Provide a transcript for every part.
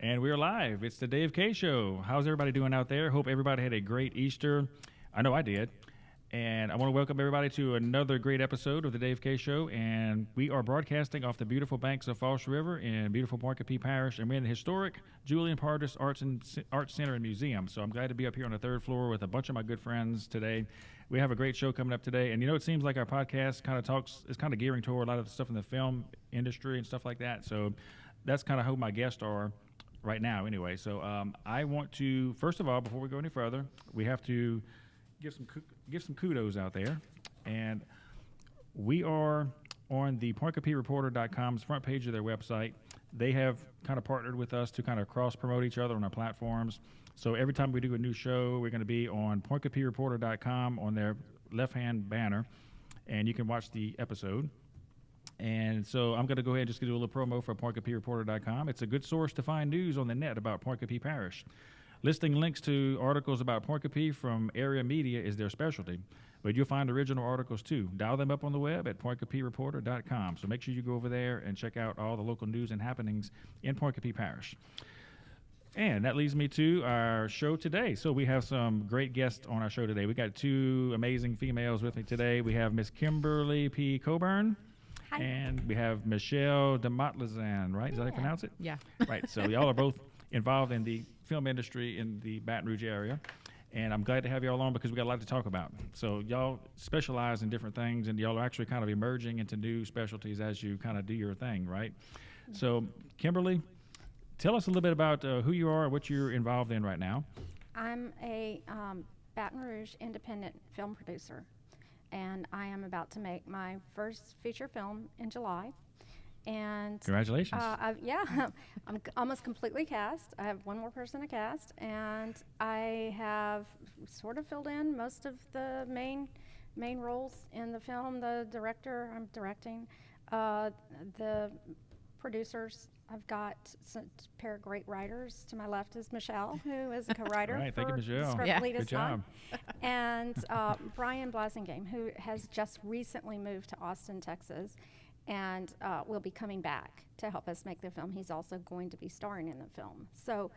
And we're live. It's the Dave K Show. How's everybody doing out there? Hope everybody had a great Easter. I know I did. And I want to welcome everybody to another great episode of the Dave K Show. And we are broadcasting off the beautiful banks of Falls River in beautiful Ponkapee Parish. And we're in the historic Julian Pardis Arts Center and Museum. So I'm glad to be up here on the third floor with a bunch of my good friends today. We have a great show coming up today. And, you know, it seems like our podcast is kind of gearing toward a lot of the stuff in the film industry and stuff like that. So that's kind of who my guests are right now anyway. So I want to, first of all, before we go any further, we have to give some kudos out there. And we are on the PoinkapeeReporter.com's front page of their website. They have kind of partnered with us to kind of cross-promote each other on our platforms. So every time we do a new show, we're going to be on PoinkapeeReporter.com on their left-hand banner, and you can watch the episode. And so I'm going to go ahead and just do a little promo for PoinkapeeReporter.com. It's a good source to find news on the net about Ponkapee Parish. Listing links to articles about Ponkapee from area media is their specialty, but you'll find original articles too. Dial them up on the web at PoinkapeeReporter.com. So make sure you go over there and check out all the local news and happenings in Ponkapee Parish. And that leads me to our show today. So we have some great guests on our show today. We got two amazing females with me today. We have Miss Kimberly P. Coburn. Hi. And we have Michelle DeMotlazan, right? Is that how you pronounce it? Yeah. Right. So y'all are both involved in the film industry in the Baton Rouge area. And I'm glad to have y'all on because we got a lot to talk about. So y'all specialize in different things, and y'all are actually kind of emerging into new specialties as you kind of do your thing, right? Mm-hmm. So Kimberly, tell us a little bit about who you are and what you're involved in right now. I'm a Baton Rouge independent film producer, and I am about to make my first feature film in July. And congratulations. I'm almost completely cast. I have one more person to cast, and I have sort of filled in most of the main roles in the film. The director, I'm directing. The producers, I've got a pair of great writers. To my left is Michelle, who is a co-writer. Right, thank you, Michelle. Good job. And Brian Blasingame, who has just recently moved to Austin, Texas, and will be coming back to help us make the film. He's also going to be starring in the film. So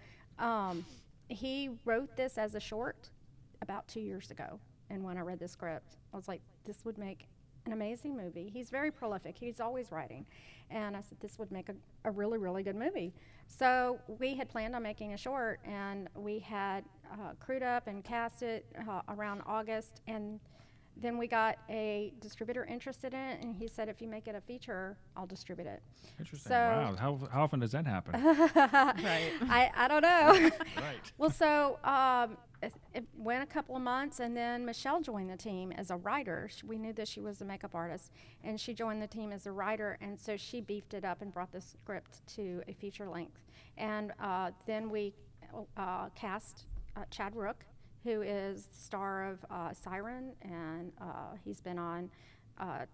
he wrote this as a short about 2 years ago. And when I read the script, I was like, this would make an amazing movie. He's very prolific. He's always writing. And I said, this would make a really, really good movie. So we had planned on making a short, and we had crewed up and cast it around August. And then we got a distributor interested in it, and he said, if you make it a feature, I'll distribute it. Interesting. So wow. How often does that happen? Right. I don't know. Right. Well, so it went a couple of months, and then Michelle joined the team as a writer. We knew that she was a makeup artist, and she joined the team as a writer, and so she beefed it up and brought the script to a feature length. And then we cast Chad Rook, who is the star of Siren, and he's been on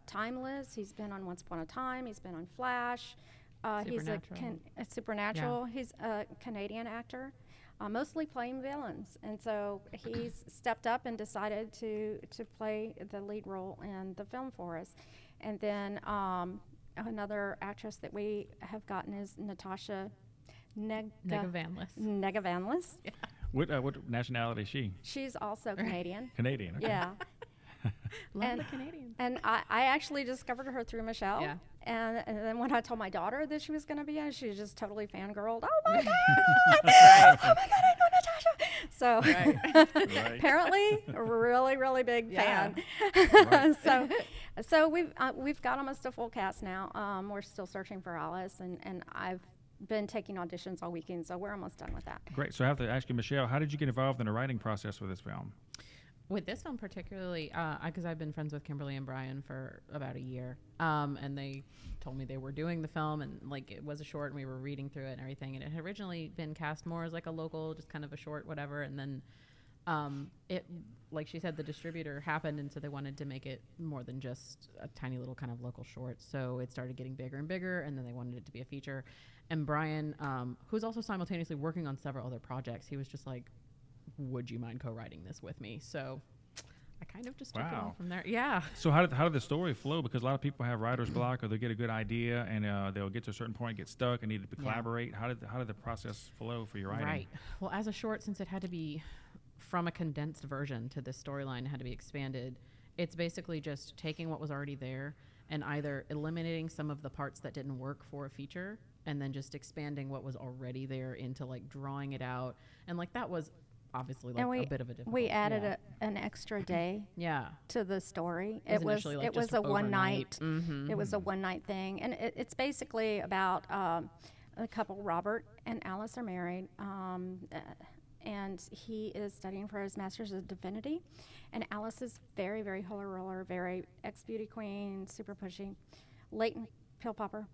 Timeless, he's been on Once Upon a Time, he's been on Flash. He's a Supernatural. Yeah. He's a Canadian actor, mostly playing villains, and so he's stepped up and decided to play the lead role in the film for us. And then another actress that we have gotten is Natasha Negavanlis. Yeah. What nationality is she? She's also Canadian. Canadian, okay. Yeah. Love the Canadians. And I actually discovered her through Michelle. Yeah. And then when I told my daughter that she was going to be in, she just totally fangirled. Oh my God! Oh my God, I know Natasha! So apparently, a really, really big fan. Right. So we've got almost a full cast now. We're still searching for Alice, and I've been taking auditions all weekend, so we're almost done with that. Great. So I have to ask you, Michelle, how did you get involved in the writing process for this film? With this film particularly, because I've been friends with Kimberly and Brian for about a year, and they told me they were doing the film, and like it was a short, and we were reading through it and everything, and it had originally been cast more as like a local, just kind of a short, whatever, and then it, like she said, the distributor happened, and so they wanted to make it more than just a tiny little kind of local short, so it started getting bigger and bigger, and then they wanted it to be a feature. And Brian, who's also simultaneously working on several other projects, he was just like, would you mind co-writing this with me? So I kind of just took it Wow. all from there. Yeah. So how did the story flow? Because a lot of people have writer's block, or they get a good idea and they'll get to a certain point, get stuck, and need to collaborate. How did the process flow for your writing? Right. Well, as a short, since it had to be from a condensed version to this storyline, it had to be expanded. It's basically just taking what was already there and either eliminating some of the parts that didn't work for a feature, and then just expanding what was already there into like drawing it out. And like that was obviously like a bit of a difficult. We added an extra day to the story. It was initially, like, it was just a one night. Mm-hmm. It was a one night thing, and it's basically about the couple. Robert and Alice are married, and he is studying for his master's of divinity, and Alice is very, very holy roller, very ex-beauty queen, super pushy, latent pill popper.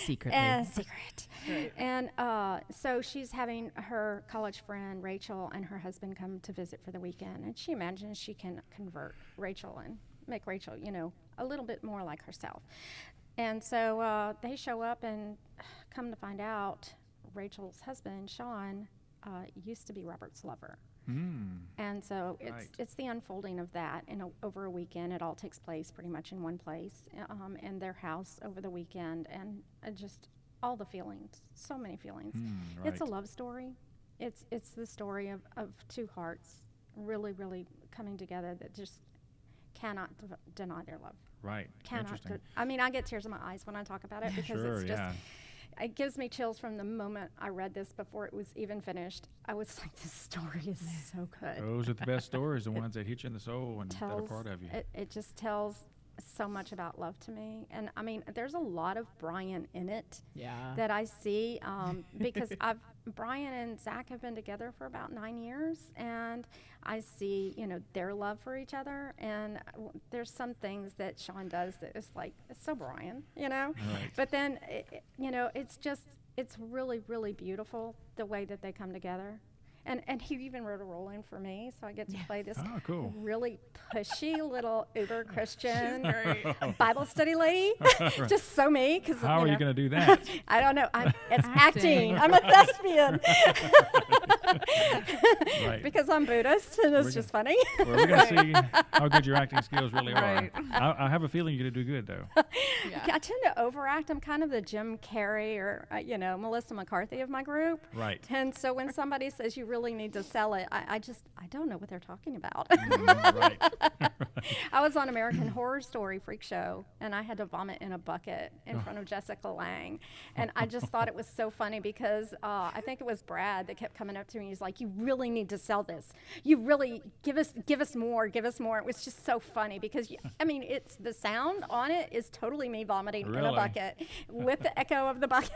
Secretly. Secret. Right. And so she's having her college friend Rachel and her husband come to visit for the weekend, and she imagines she can convert Rachel and make Rachel, a little bit more like herself. And so they show up, and come to find out, Rachel's husband, Sean, used to be Robert's lover. And so it's the unfolding of that over a weekend. It all takes place pretty much in one place, in their house over the weekend, and just all the feelings, so many feelings. It's a love story. It's the story of two hearts really, really coming together that just cannot deny their love. Right. Cannot. I get tears in my eyes when I talk about it because it's just. It gives me chills from the moment I read this before it was even finished. I was like, this story is so good. Those are the best stories, the ones that hit you in the soul and that are part of you. It just tells so much about love to me. And there's a lot of Brian in it that I see because Brian and Zach have been together for about 9 years, and I see, their love for each other. And there's some things that Sean does that is like, it's so Brian, Right. But then, it's really, really beautiful the way that they come together. And he even wrote a role in for me, so I get to play this really pushy little uber Christian Bible study lady. Just so me. How are you going to do that? I don't know. It's acting. I'm a thespian. Because I'm Buddhist, and it's just funny. Well, we're going to see how good your acting skills really are. I have a feeling you're going to do good, though. I tend to overact. I'm kind of the Jim Carrey or, Melissa McCarthy of my group. Right. And so when somebody says you really need to sell it, I don't know what they're talking about. Right. I was on American Horror Story Freak Show, and I had to vomit in a bucket in front of Jessica Lange. And I just thought it was so funny because I think it was Brad that kept coming up to me. He's like, you really need to sell this. You really give us more. It was just so funny because, it's the sound on it is totally me vomiting in a bucket with the echo of the bucket.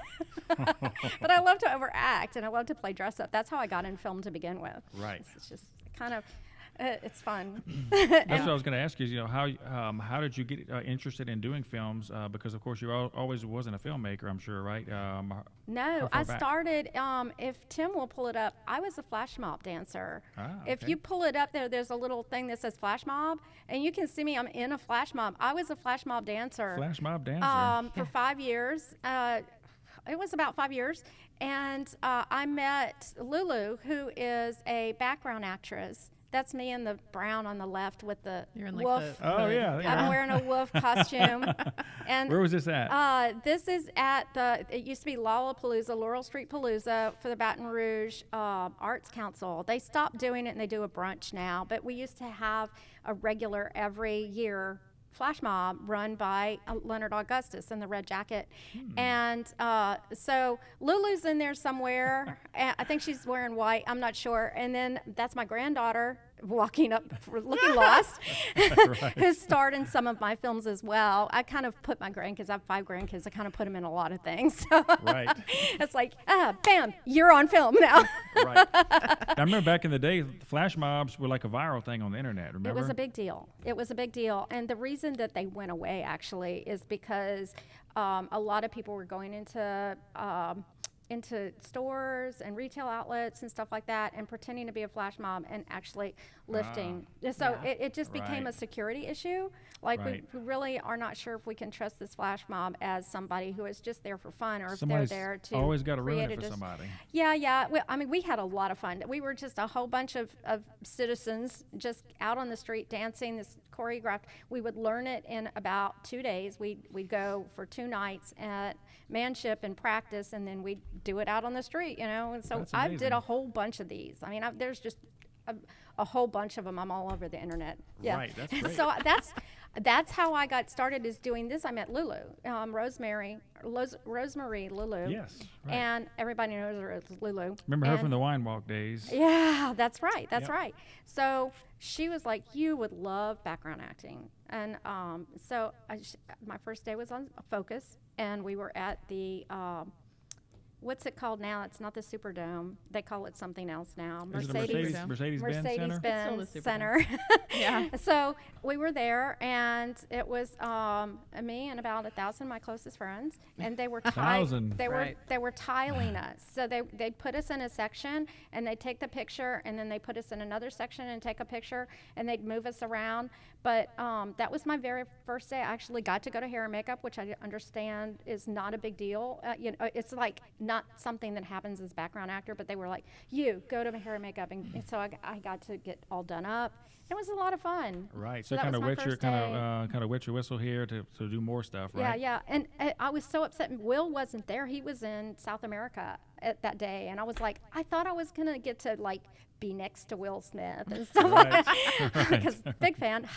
But I love to overact, and I love to play dress up. That's how I got in film to begin with. Right. It's just kind of, it's fun. That's what I was going to ask you. How did you get interested in doing films? Because of course you always wasn't a filmmaker, I'm sure, right? No, I started. If Tim will pull it up, I was a flash mob dancer. If you pull it up there's a little thing that says flash mob, and you can see me. I'm in a flash mob. I was a flash mob dancer. Flash mob dancer. For 5 years. It was about 5 years, and I met Lulu, who is a background actress. That's me in the brown on the left with the wolf. I'm wearing a wolf costume. And where was this at? This is at it used to be Lollapalooza, Laurel Street Palooza for the Baton Rouge Arts Council. They stopped doing it, and they do a brunch now, but we used to have a regular every year flash mob run by Leonard Augustus in the red jacket. And so Lulu's in there somewhere. I think she's wearing white. I'm not sure. And then that's my granddaughter walking up looking lost, who starred in some of my films as well. I kind of put my grandkids, I have 5 grandkids, I kind of put them in a lot of things. Right. It's like, bam, you're on film now. Right. I remember back in the day, flash mobs were like a viral thing on the internet, remember? It was a big deal. And the reason that they went away, actually, is because a lot of people were going into into stores and retail outlets and stuff like that, and pretending to be a flash mob and actually lifting. So Yeah. it just became a Right. security issue. Like Right. we really are not sure if we can trust this flash mob as somebody who is just there for fun, or Somebody's if they're there to always got to ruin create it a for dis- somebody. Yeah. Well, I mean, we had a lot of fun. We were just a whole bunch of citizens just out on the street dancing this choreographed. We would learn it in about 2 days. We'd go for 2 nights at Manship and practice, and then we'd do it out on the street, And so That's I did amazing. a whole bunch of these. I mean, there's just a whole bunch of them. I'm all over the internet. Yeah. Right, that's great. So that's how I got started, is doing this. I met Lulu, Rosemary Lulu. Yes. Right. And everybody knows her as Lulu. Remember her And- from the wine walk days? Yeah, that's right. That's Yep. right. So she was like, "You would love background acting," and so my first day was on Focus, and we were at the what's it called now? It's not the Superdome. They call it something else now. Is it a Mercedes-Benz Center? It's still Mercedes-Benz the Superdome. Center. Yeah. So we were there, and it was me and about 1,000 of my closest friends, and they were 1,000. Right. they were tiling us. So they put us in a section, and they'd take the picture, and then they put us in another section and take a picture, and they'd move us around. But that was my very first day. I actually got to go to hair and makeup, which I understand is not a big deal. It's like not something that happens as background actor, but they were like, "You go to hair and makeup," and so I got to get all done up. It was a lot of fun. Right. So So that kind was of my wet your first day. kind of wet your whistle here to do more stuff, right? Yeah. And I was so upset. Will wasn't there. He was in South America at that day, and I was like, I thought I was gonna get to like be next to Will Smith and stuff Right. like that, because big fan.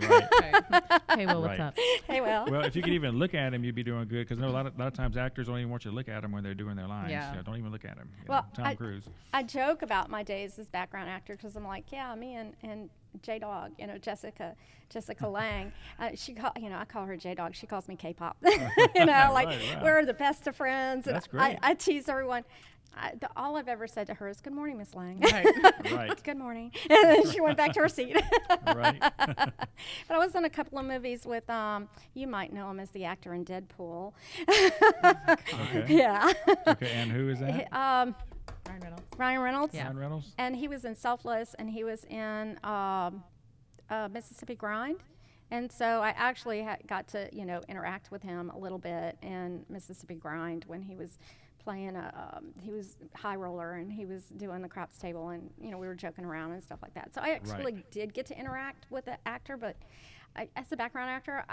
Right. Right. Hey, Will, what's Right. up? Hey, Will. Well, if you could even look at him, you'd be doing good. Because a lot of times actors don't even want you to look at them when they're doing their lines. Yeah. Don't even look at them. Well, Tom Cruise. I joke about my days as background actor because I'm like, yeah, me and J Dog, Jessica Lang. I call her J Dog. She calls me K-pop. Right. We're the best of friends. That's and great. I tease everyone. All I've ever said to her is, "Good morning, Miss Lang." Right. Right. Good morning. And then she went back to her seat. Right. But I was in a couple of movies with, you might know him as the actor in Deadpool. Okay. Yeah. Okay. And who is that? Ryan Reynolds. Ryan Reynolds. Yeah. Ryan Reynolds. And he was in Selfless, and he was in Mississippi Grind. And so I actually got to, interact with him a little bit in Mississippi Grind when he was playing he was high roller, and he was doing the craps table, and, we were joking around and stuff like that. So I actually did get to interact with the actor, but as a background actor,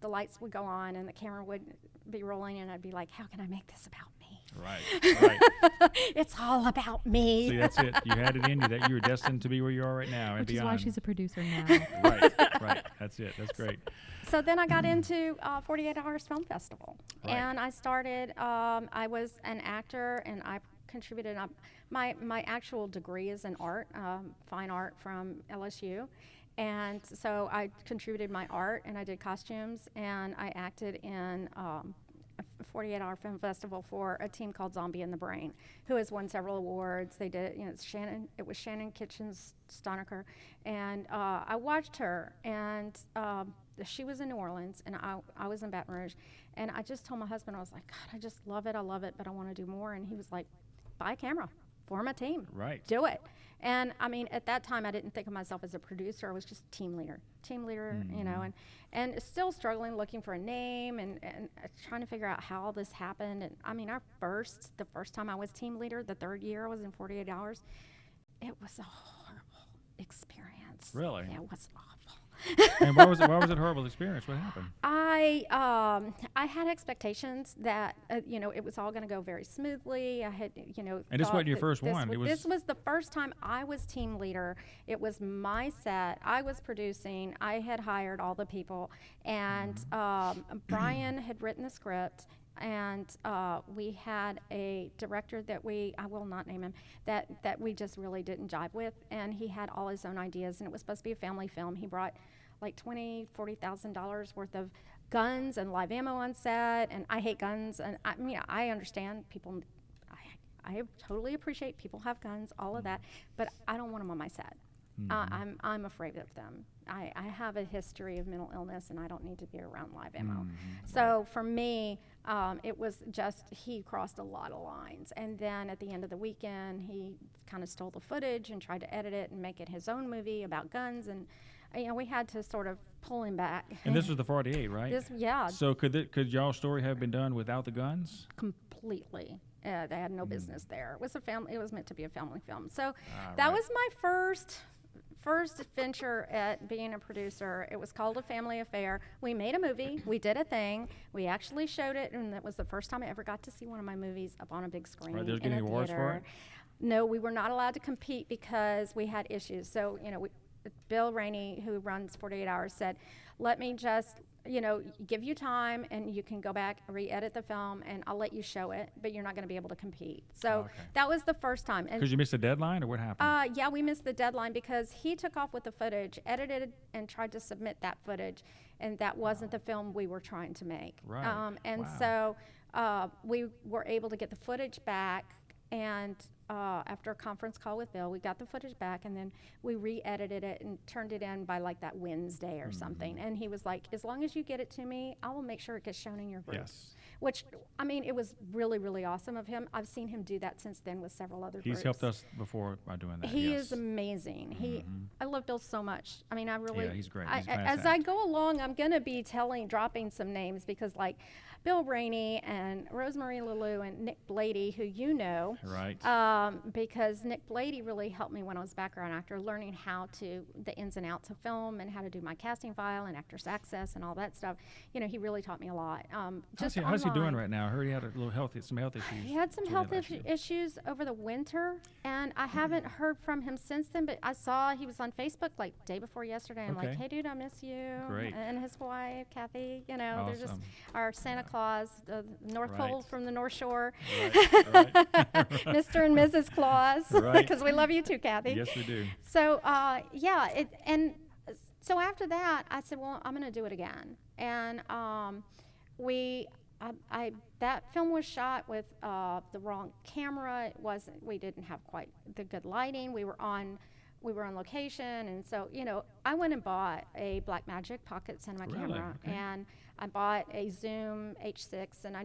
the lights would go on and the camera would be rolling, and I'd be like, how can I make this about me? Right. Right. It's all about me. See, that's it. You had it in you that you were destined to be where you are right now and Which is beyond. why she's a producer now. Right. Right. That's it. That's great. So then I got into 48 Hours Film Festival, Right. and I started. I was an actor, and I contributed. My actual degree is in art, fine art from LSU, and so I contributed my art, and I did costumes, and I acted in a 48-hour film festival for a team called Zombie in the Brain, who has won several awards. They did, it was Shannon Kitchens Stonecker, and I watched her, and she was in New Orleans, and I was in Baton Rouge, and I just told my husband, I was like, God, I just love it, but I want to do more, and he was like, buy a camera, form a team, Right. do it. And I mean, at that time, I didn't think of myself as a producer. I was just team leader, and still struggling, looking for a name, and trying to figure out how all this happened. And I mean, the first time I was team leader, the third year I was in 48 Hours, it was a horrible experience. Really? Yeah, it was awful. And why was it a horrible experience? What happened? I had expectations that it was all going to go very smoothly. I had And this thought wasn't your that first one. This was the first time I was team leader. It was my set. I was producing. I had hired all the people, and Brian had written the script. And we had a director that I will not name him, that we just really didn't jive with, and he had all his own ideas, and it was supposed to be a family film. He brought like $40,000 worth of guns and live ammo on set, and I hate guns, and I understand people. I totally appreciate people have guns, all of that, but I don't want them on my set. I'm afraid of them. I have a history of mental illness, and I don't need to be around live ammo. So for me, it was just, he crossed a lot of lines. And then at the end of the weekend, he kind of stole the footage and tried to edit it and make it his own movie about guns. And, we had to sort of pull him back. And this was the 48, right? Yeah. So could y'all's story have been done without the guns? Completely. They had no business there. It was a family. It was meant to be a family film. So that was my first venture at being a producer. It was called A Family Affair. We made a movie. We did a thing. We actually showed it, and that was the first time I ever got to see one of my movies up on a big screen There's in getting a awards for theater. it? No, we were not allowed to compete because we had issues. So, Bill Rainey, who runs 48 Hours, said, let me just, give you time, and you can go back, re-edit the film, and I'll let you show it, but you're not going to be able to compete. So that was the first time. Because you missed the deadline, or what happened? Yeah, we missed the deadline because he took off with the footage, edited, and tried to submit that footage, and that wasn't the film we were trying to make. Right. So we were able to get the footage back, and after a conference call with Bill, we got the footage back, and then we re-edited it and turned it in by like that Wednesday or something. And he was like, as long as you get it to me, I will make sure it gets shown in your group. Yes. Which, it was really, really awesome of him. I've seen him do that since then with several other groups. He's helped us before by doing that. He yes. is amazing. I love Bill so much. I really. Yeah, he's great. He's as I go along, I'm going to be dropping some names because, like, Bill Rainey and Rosemary Lelou and Nick Blady, who you know. Right. Because Nick Blady really helped me when I was a background actor, learning the ins and outs of film and how to do my casting file and Actors Access and all that stuff. He really taught me a lot. How's he doing right now? I heard he had some health issues. He had some health issues over the winter, and I haven't heard from him since then, but I saw he was on Facebook like day before yesterday. I'm like, hey, dude, I miss you. Great. And his wife, Kathy, Awesome. they're just our Santa Claus, the North Pole from the North Shore. Right. Mr. and Mrs. Claus, because we love you too, Kathy. Yes, we do. So, so after that, I said, well, I'm going to do it again. And that film was shot with the wrong camera. We didn't have quite the good lighting. We were on location, and so I went and bought a Blackmagic pocket cinema camera, and I bought a Zoom H6, and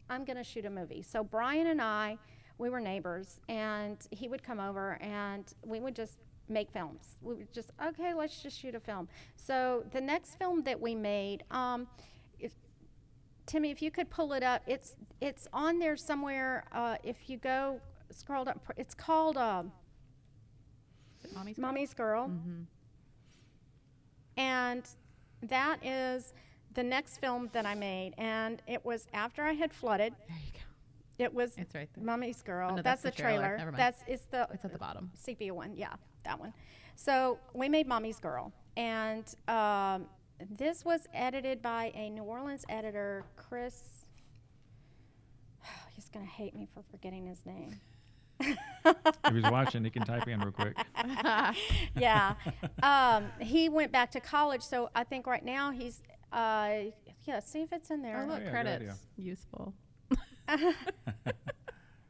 I'm going to shoot a movie. So Brian and I, we were neighbors, and he would come over, and we would just make films. We would just, okay, let's just shoot a film. So the next film that we made, Timmy, if you could pull it up, it's on there somewhere. If you go scroll up, it's called Mommy's Girl. Mm-hmm. And that is the next film that I made, and it was after I had flooded. There you go. It's right there. Mommy's Girl. Oh, no, that's the trailer. Never mind. It's at the bottom. sepia one. Yeah, that one. So we made Mommy's Girl, and this was edited by a New Orleans editor, Chris. He's gonna hate me for forgetting his name. If he's watching, he can type in real quick. Yeah. He went back to college, so I think right now he's see if it's in there. Oh, look, yeah, credits. Useful.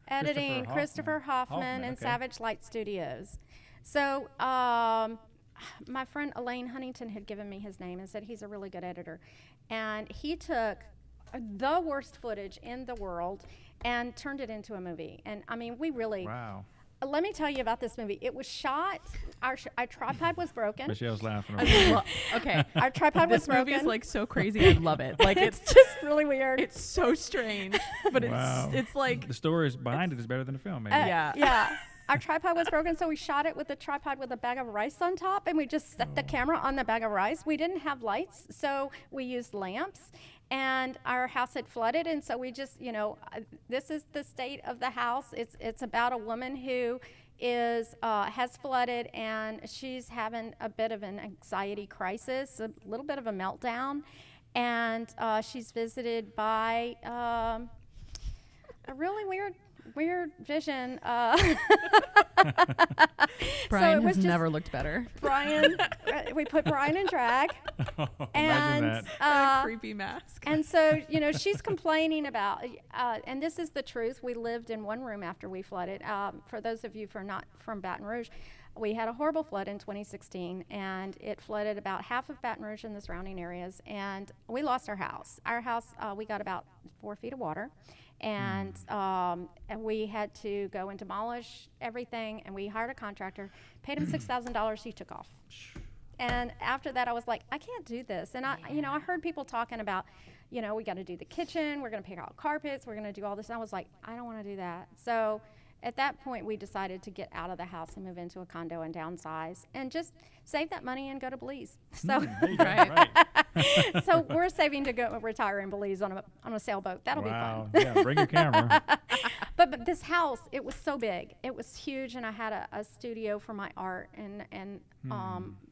Editing Christopher Hoffman and okay. Savage Light Studios. So my friend Elaine Huntington had given me his name and said he's a really good editor. And he took the worst footage in the world and turned it into a movie. And we really... Wow. Let me tell you about this movie. It was shot, our tripod was broken. Michelle's laughing. Okay. Our tripod was This broken. movie is like so crazy. I love it. Like it's just really weird. It's so strange, but Wow. it's like The story is behind it is better than the film, maybe. Yeah. Our tripod was broken, so we shot it with a tripod with a bag of rice on top, and we just set the camera on the bag of rice. We didn't have lights, so we used lamps, and our house had flooded, and so we just, this is the state of the house. It's about a woman who has flooded, and she's having a bit of an anxiety crisis, a little bit of a meltdown, and she's visited by a really weird vision. Brian has never looked better. Brian, we put Brian in drag, Imagine and A creepy mask. and so she's complaining about, and this is the truth. We lived in one room after we flooded. For those of you who are not from Baton Rouge, we had a horrible flood in 2016, and it flooded about half of Baton Rouge and the surrounding areas, and we lost our house. Our house, we got about 4 feet of water, and we had to go and demolish everything, and we hired a contractor, paid him $6,000, he took off. And after that, I was like, I can't do this. And I heard people talking about, we got to do the kitchen, we're going to pick out carpets, we're going to do all this. And I was like, I don't want to do that. So at that point, we decided to get out of the house and move into a condo and downsize and just save that money and go to Belize. So, right. so we're saving to go retire in Belize on a sailboat. That'll be fun. Yeah, bring your camera. But this house, it was so big. It was huge, and I had a studio for my art and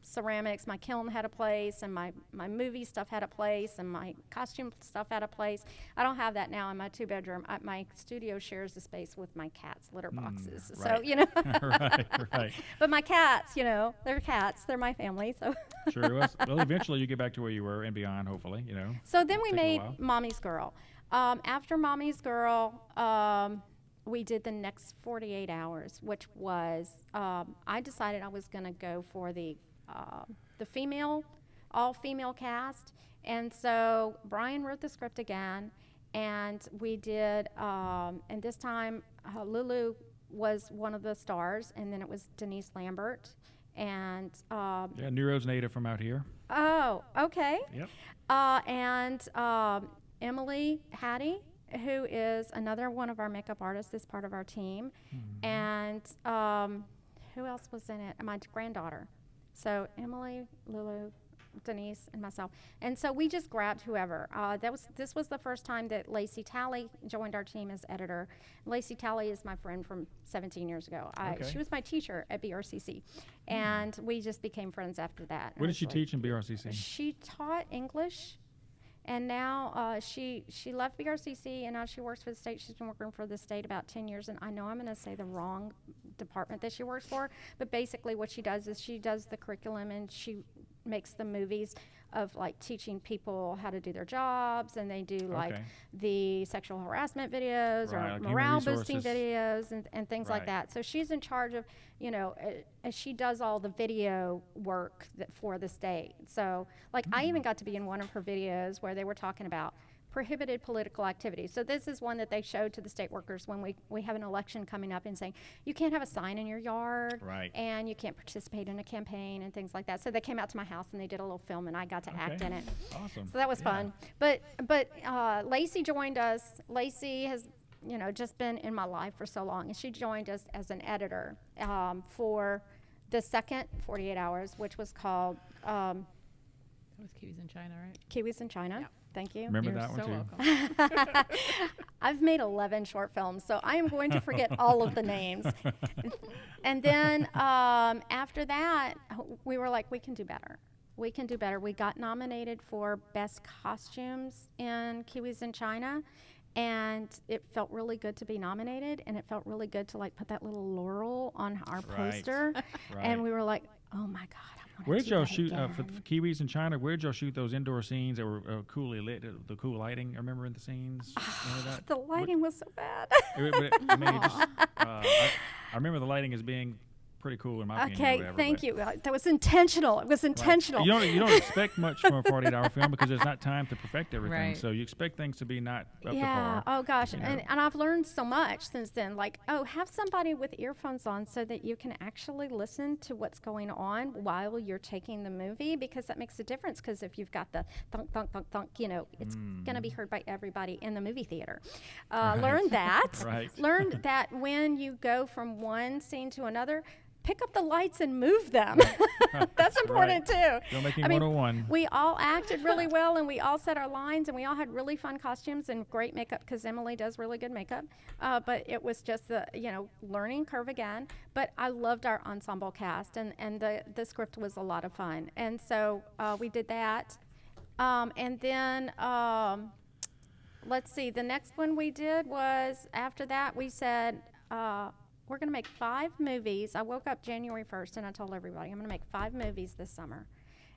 ceramics. My kiln had a place, and my movie stuff had a place, and my costume stuff had a place. I don't have that now in my 2-bedroom. My studio shares the space with my cats' litter boxes. Right. So, right. But my cats, they're cats. They're my family. So. Sure. Well, eventually you get back to where you were and beyond, hopefully, So then we Take a made while. Mommy's Girl. After Mommy's Girl, we did the next 48 hours, which was, I decided I was going to go for the all-female cast. And so Brian wrote the script again, and we did, and this time Lulu was one of the stars, and then it was Denise Lambert. And New Road's native from out here. oh, okay. Yep. And Emily Hattie, who is another one of our makeup artists, is part of our team. And who else was in it? My granddaughter. So Emily, Lulu, Denise, and myself. And so we just grabbed whoever. This was the first time that Lacey Talley joined our team as editor. Lacey Talley is my friend from 17 years ago. Okay. She was my teacher at BRCC, and we just became friends after that. What did she teach in BRCC? She taught English, and now she left BRCC, and now she works for the state. She's been working for the state about 10 years, and I know I'm going to say the wrong department that she works for, but basically what she does is she does the curriculum, and she makes the movies of like teaching people how to do their jobs, and they do like Okay. the sexual harassment videos Right, or like human morale boosting resources. videos and things like Right. that. So she's in charge of, she does all the video work for the state. So like I even got to be in one of her videos where they were talking about prohibited political activity. So this is one that they showed to the state workers when we have an election coming up and saying, you can't have a sign in your yard, Right. and you can't participate in a campaign and things like that. So they came out to my house and they did a little film, and I got to act Okay. in it. Awesome. So that was Yeah. fun. But Lacey joined us. Lacey has, just been in my life for so long, and she joined us as an editor for the second 48 hours, which was called That was Kiwis in China, right? Kiwis in China. Yeah. Thank you. Remember You're that one so too. welcome. I've made 11 short films, so I am going to forget all of the names. And then after that, we were like, we can do better. We can do better. We got nominated for Best Costumes in Kiwis in China, and it felt really good to be nominated, and it felt really good to like put that little laurel on our Right. poster. Right. And we were like, oh my God, I want to Where did do y'all that shoot for again. the Kiwis in China? Where did y'all shoot those indoor scenes that were coolly lit? The cool lighting, I remember in the scenes. Remember that? The lighting was so bad. I mean, it just, I remember the lighting as being pretty cool in my opinion. or Okay, whatever, thank but- you. That was intentional. It was Right. intentional. You don't expect much from a 48-hour film because there's not time to perfect everything. Right. So you expect things to be not up to Yeah. par. Oh gosh. you know. And I've learned so much since then. Like, have somebody with earphones on so that you can actually listen to what's going on while you're taking the movie, because that makes a difference. Because if you've got the thunk thunk thunk thunk, it's gonna be heard by everybody in the movie theater. Learn that. Right. Learn that when you go from one scene to another, pick up the lights and move them. That's important too. Filmmaking I mean, 101. we all acted really well, and we all said our lines, and we all had really fun costumes and great makeup, because Emily does really good makeup. But it was just the learning curve again. But I loved our ensemble cast, and the script was a lot of fun. And so we did that. And then let's see, the next one we did was, after that we said, we're going to make 5 movies. I woke up January 1st and I told everybody, I'm going to make 5 movies this summer.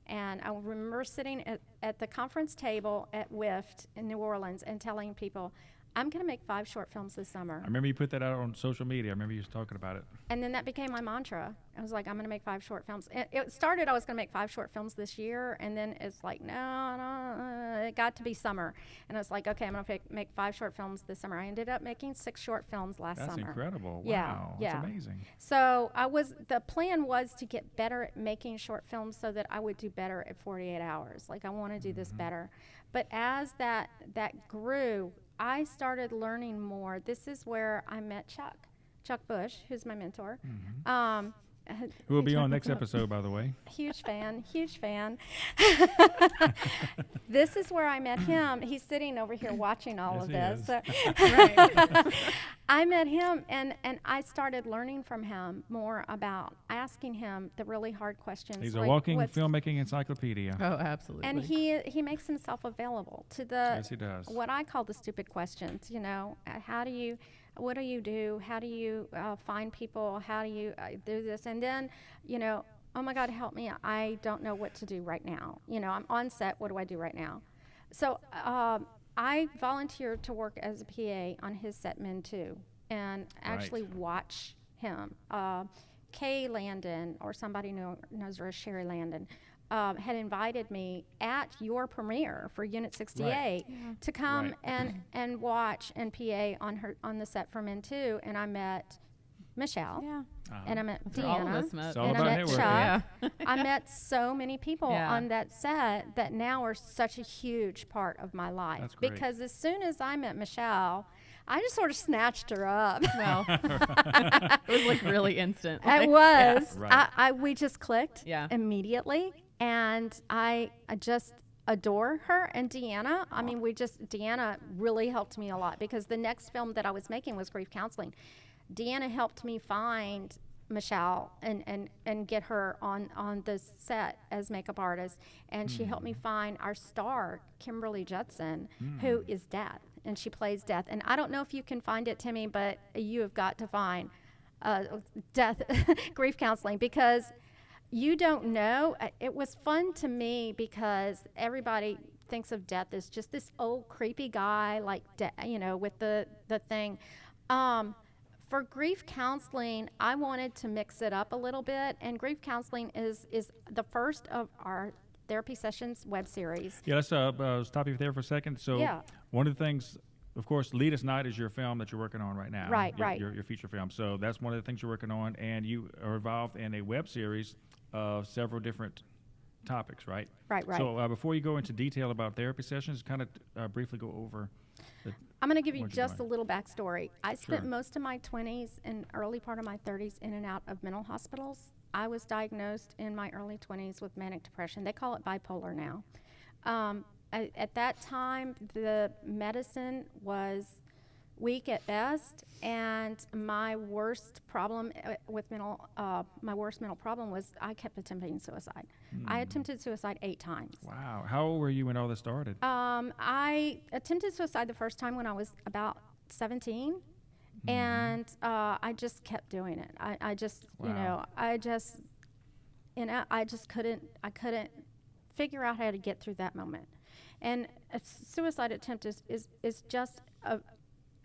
And I remember sitting at the conference table at WIFT in New Orleans and telling people, I'm going to make 5 short films this summer. I remember you put that out on social media. I remember you was talking about it. And then that became my mantra. I was like, I'm going to make 5 short films. It started, I was going to make 5 short films this year. And then it's like, no, it got to be summer. And I was like, okay, I'm going to make 5 short films this summer. I ended up making 6 short films last summer. That's incredible. Yeah, Wow. yeah. That's amazing. So the plan was to get better at making short films so that I would do better at 48 hours. Like, I want to do this better. But as that grew, I started learning more. This is where I met Chuck Bush, who's my mentor. Who will be on next episode, by the way. Huge fan. This is where I met him. He's sitting over here watching all of this. I met him, and I started learning from him more about asking him the really hard questions. He's a walking filmmaking encyclopedia. Oh, absolutely. And he makes himself available to Yes, he does. what I call the stupid questions. What do you do? How do you find people? How do you do this? And then, oh my God, help me. I don't know what to do right now. I'm on set. What do I do right now? So I volunteered to work as a PA on his set Men 2 and actually watch him. Kay Landon, or somebody knows her as Sherry Landon, had invited me at your premiere for Unit 68 to come and watch and PA on the set for Men 2, and I met Michelle, and I met Deanna, all of us met. and I met Chuck. Yeah. I met so many people on that set that now are such a huge part of my life. That's great. Because as soon as I met Michelle, I just sort of snatched her up. Well, it was like really instant. It was. Right. We just clicked immediately, and I just adore her. And Deanna, Deanna really helped me a lot, because the next film that I was making was grief counseling. Deanna helped me find Michelle and get her on the set as makeup artist, and she helped me find our star, Kimberly Judson, who is Death, and she plays Death. And I don't know if you can find it, Timmy, but you have got to find Death grief counseling, because you don't know. It was fun to me because everybody thinks of Death as just this old creepy guy, like with the thing. For grief counseling, I wanted to mix it up a little bit, and grief counseling is the first of our therapy sessions web series. Yeah, let's stop you there for a second. So one of the things, of course, Lead Us Night is your film that you're working on right now. Right. Your feature film. So that's one of the things you're working on, and you are involved in a web series of several different topics, right? Right. So before you go into detail about therapy sessions, kind of briefly go over I'm going to give you just a little backstory. I spent most of my 20s and early part of my 30s in and out of mental hospitals. I was diagnosed in my early 20s with manic depression. They call it bipolar now. At that time, the medicine was weak at best, and my worst problem with my worst mental problem was I kept attempting suicide. I attempted suicide 8 times. Wow. How old were you when all this started? I attempted suicide the first time when I was about 17, and I just kept doing it. I just couldn't figure out how to get through that moment. And a suicide attempt is just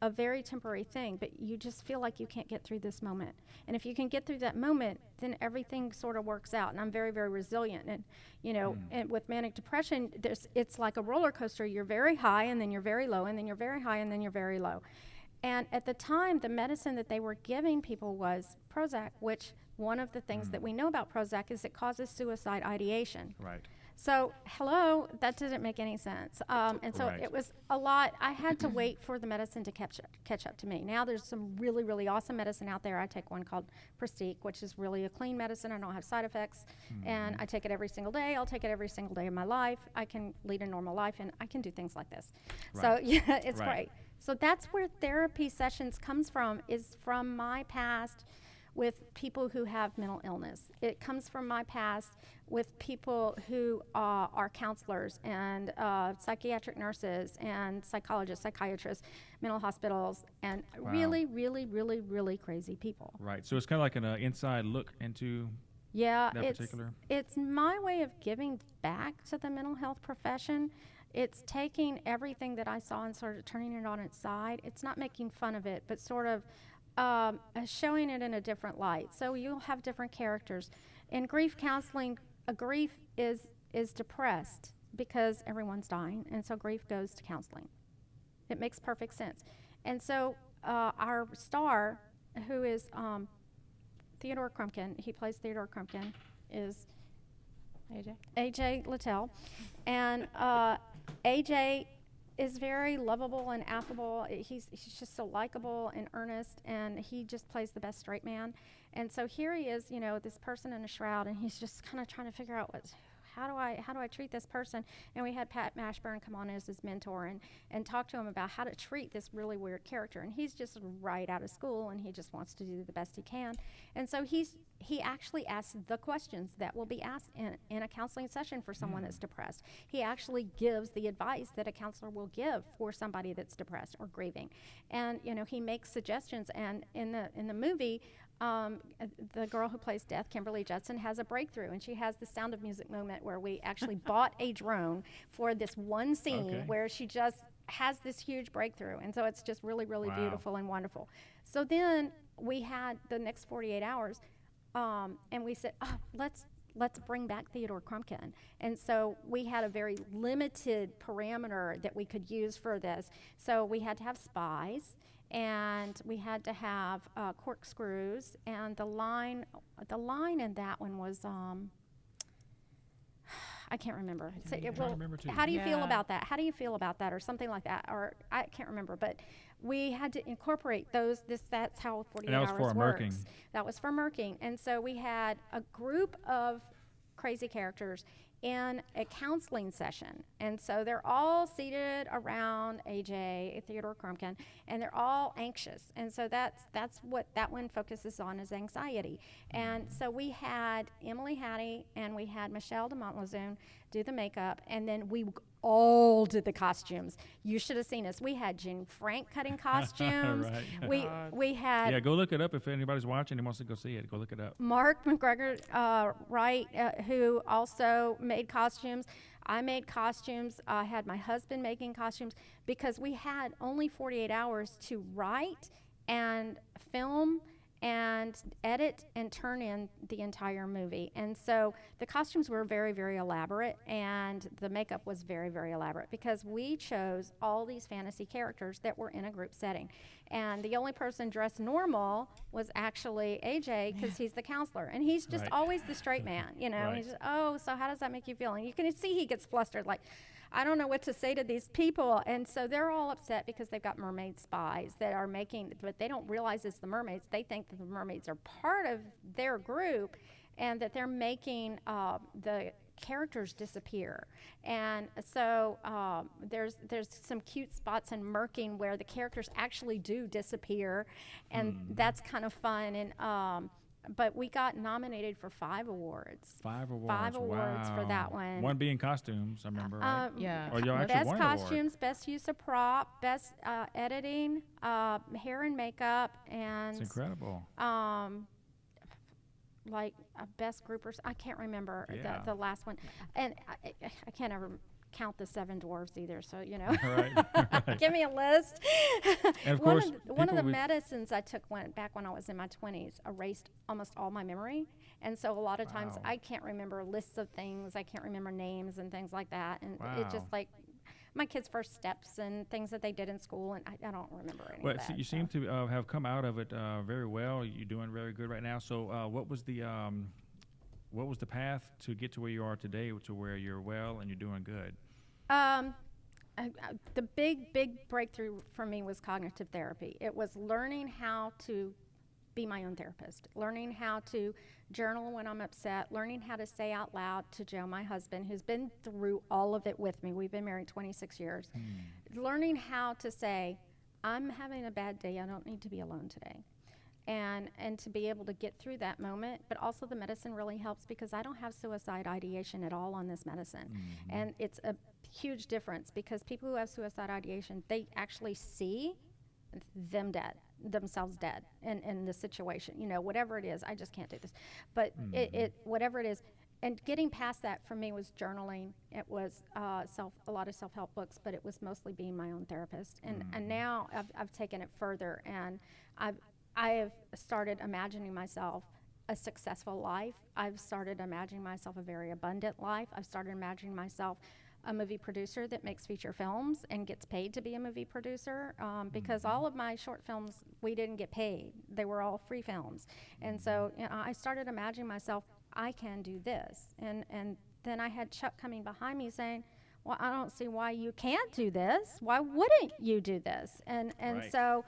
a very temporary thing, but you just feel like you can't get through this moment. And if you can get through that moment, then everything sort of works out. And I'm very, very resilient. And, and with manic depression, it's like a roller coaster. You're very high, and then you're very low, and then you're very high, and then you're very low. And at the time, the medicine that they were giving people was Prozac, which one of the things that we know about Prozac is it causes suicide ideation. Right. So, that didn't make any sense. And so it was a lot. I had to wait for the medicine to catch up to me. Now there's some really, really awesome medicine out there. I take one called Prestique, which is really a clean medicine. I don't have side effects. And I take it every single day. I'll take it every single day of my life. I can lead a normal life, and I can do things like this. Right. So, it's great. So that's where therapy sessions comes from, is from my past with people who have mental illness. It comes from my past with people who are counselors and psychiatric nurses and psychologists, psychiatrists, mental hospitals, and really, really, really, really crazy people. Right. So it's kind of like an inside look into that particular. It's my way of giving back to the mental health profession. it's taking everything that I saw and sort of turning it on its side. It's not making fun of it, but sort of showing it in a different light. So you'll have different characters. In grief counseling, a grief is depressed because everyone's dying, and so grief goes to counseling. It makes perfect sense. And so our star, who is Theodore Crumpkin, he plays Theodore Crumpkin, is AJ Littell. And AJ is very lovable and affable. He's just so likable and earnest, and he just plays the best straight man. And so here he is, you know, this person in a shroud, and he's just kind of trying to figure out how do I treat this person? And we had Pat Mashburn come on as his mentor and talk to him about how to treat this really weird character. And he's just right out of school, and he just wants to do the best he can. And so he actually asks the questions that will be asked in a counseling session for someone that's depressed. He actually gives the advice that a counselor will give for somebody that's depressed or grieving. And, you know, he makes suggestions. And in the movie, the girl who plays Death, Kimberly Judson, has a breakthrough, and she has the Sound of Music moment where we actually bought a drone for this one scene where she just has this huge breakthrough. And so it's just really, really beautiful and wonderful. So then we had the next 48 hours, and we said, let's bring back Theodore Crumpkin. And so we had a very limited parameter that we could use for this. So we had to have spies, and we had to have corkscrews, and the line in that one was I can't remember. So how do you feel about that? How do you feel about that, or something like that? Or I can't remember, but we had to incorporate those. That's how 48 hours works. Murking. That was for murking, and so we had a group of crazy characters in a counseling session. And so they're all seated around AJ, Theodore Crumpkin, and they're all anxious. And so that's what that one focuses on, is anxiety. And so we had Emily Hattie and we had Michelle de Montlazoon do the makeup, and then we all did the costumes. You should have seen us. We had Jane Frank cutting costumes. We had... Yeah, go look it up if anybody's watching and wants to go see it. Go look it up. Mark McGregor Wright, who also made costumes. I made costumes. I had my husband making costumes, because we had only 48 hours to write and film and edit and turn in the entire movie. And so the costumes were very, very elaborate, and the makeup was very, very elaborate, because we chose all these fantasy characters that were in a group setting. And the only person dressed normal was actually AJ, because he's the counselor, and he's just always the straight man, you know. He's just, so how does that make you feel? And you can see he gets flustered, like, I don't know what to say to these people. And so they're all upset because they've got mermaid spies that are making, but they don't realize it's the mermaids. They think that the mermaids are part of their group, and that they're making the characters disappear. And so there's some cute spots in murking where the characters actually do disappear, and that's kind of fun. And but we got nominated for 5 awards. 5 awards. 5 awards for that one. One being costumes, I remember, right? Yeah. Or you actually best won an costumes, best use of prop, best editing, hair and makeup, and It's incredible. like best groupers. I can't remember Yeah. the last one, and I can't ever count the 7 dwarves either. So you know, Right. give me a list. And of one course, of the people medicines I took back when I was in my 20s erased almost all my memory, and so a lot of times Wow. I can't remember lists of things. I can't remember names and things like that, and it Wow. just like my kids' first steps and things that they did in school, and I don't remember any Well, of so that. you seem to have come out of it very well. You're doing very good right now. So what was the path to get to where you are today, to where you're well and you're doing good? The big breakthrough for me was cognitive therapy. It was learning how to be my own therapist, learning how to journal when I'm upset, learning how to say out loud to Joe, my husband, who's been through all of it with me. We've been married 26 years. Learning how to say, I'm having a bad day. I don't need to be alone today. And to be able to get through that moment. But also the medicine really helps, because I don't have suicide ideation at all on this medicine. And it's a huge difference, because people who have suicide ideation, they actually see themselves dead in the situation, you know, whatever it is. I just can't do this. But it whatever it is, and getting past that for me was journaling. It was a lot of self-help books, but it was mostly being my own therapist. And now I've taken it further, and I have started imagining myself a successful life. I've started imagining myself a very abundant life. I've started imagining myself a movie producer that makes feature films and gets paid to be a movie producer, because all of my short films, we didn't get paid. They were all free films. And so I started imagining myself, I can do this. And then I had Chuck coming behind me saying, well, I don't see why you can't do this. Why wouldn't you do this? And Right. so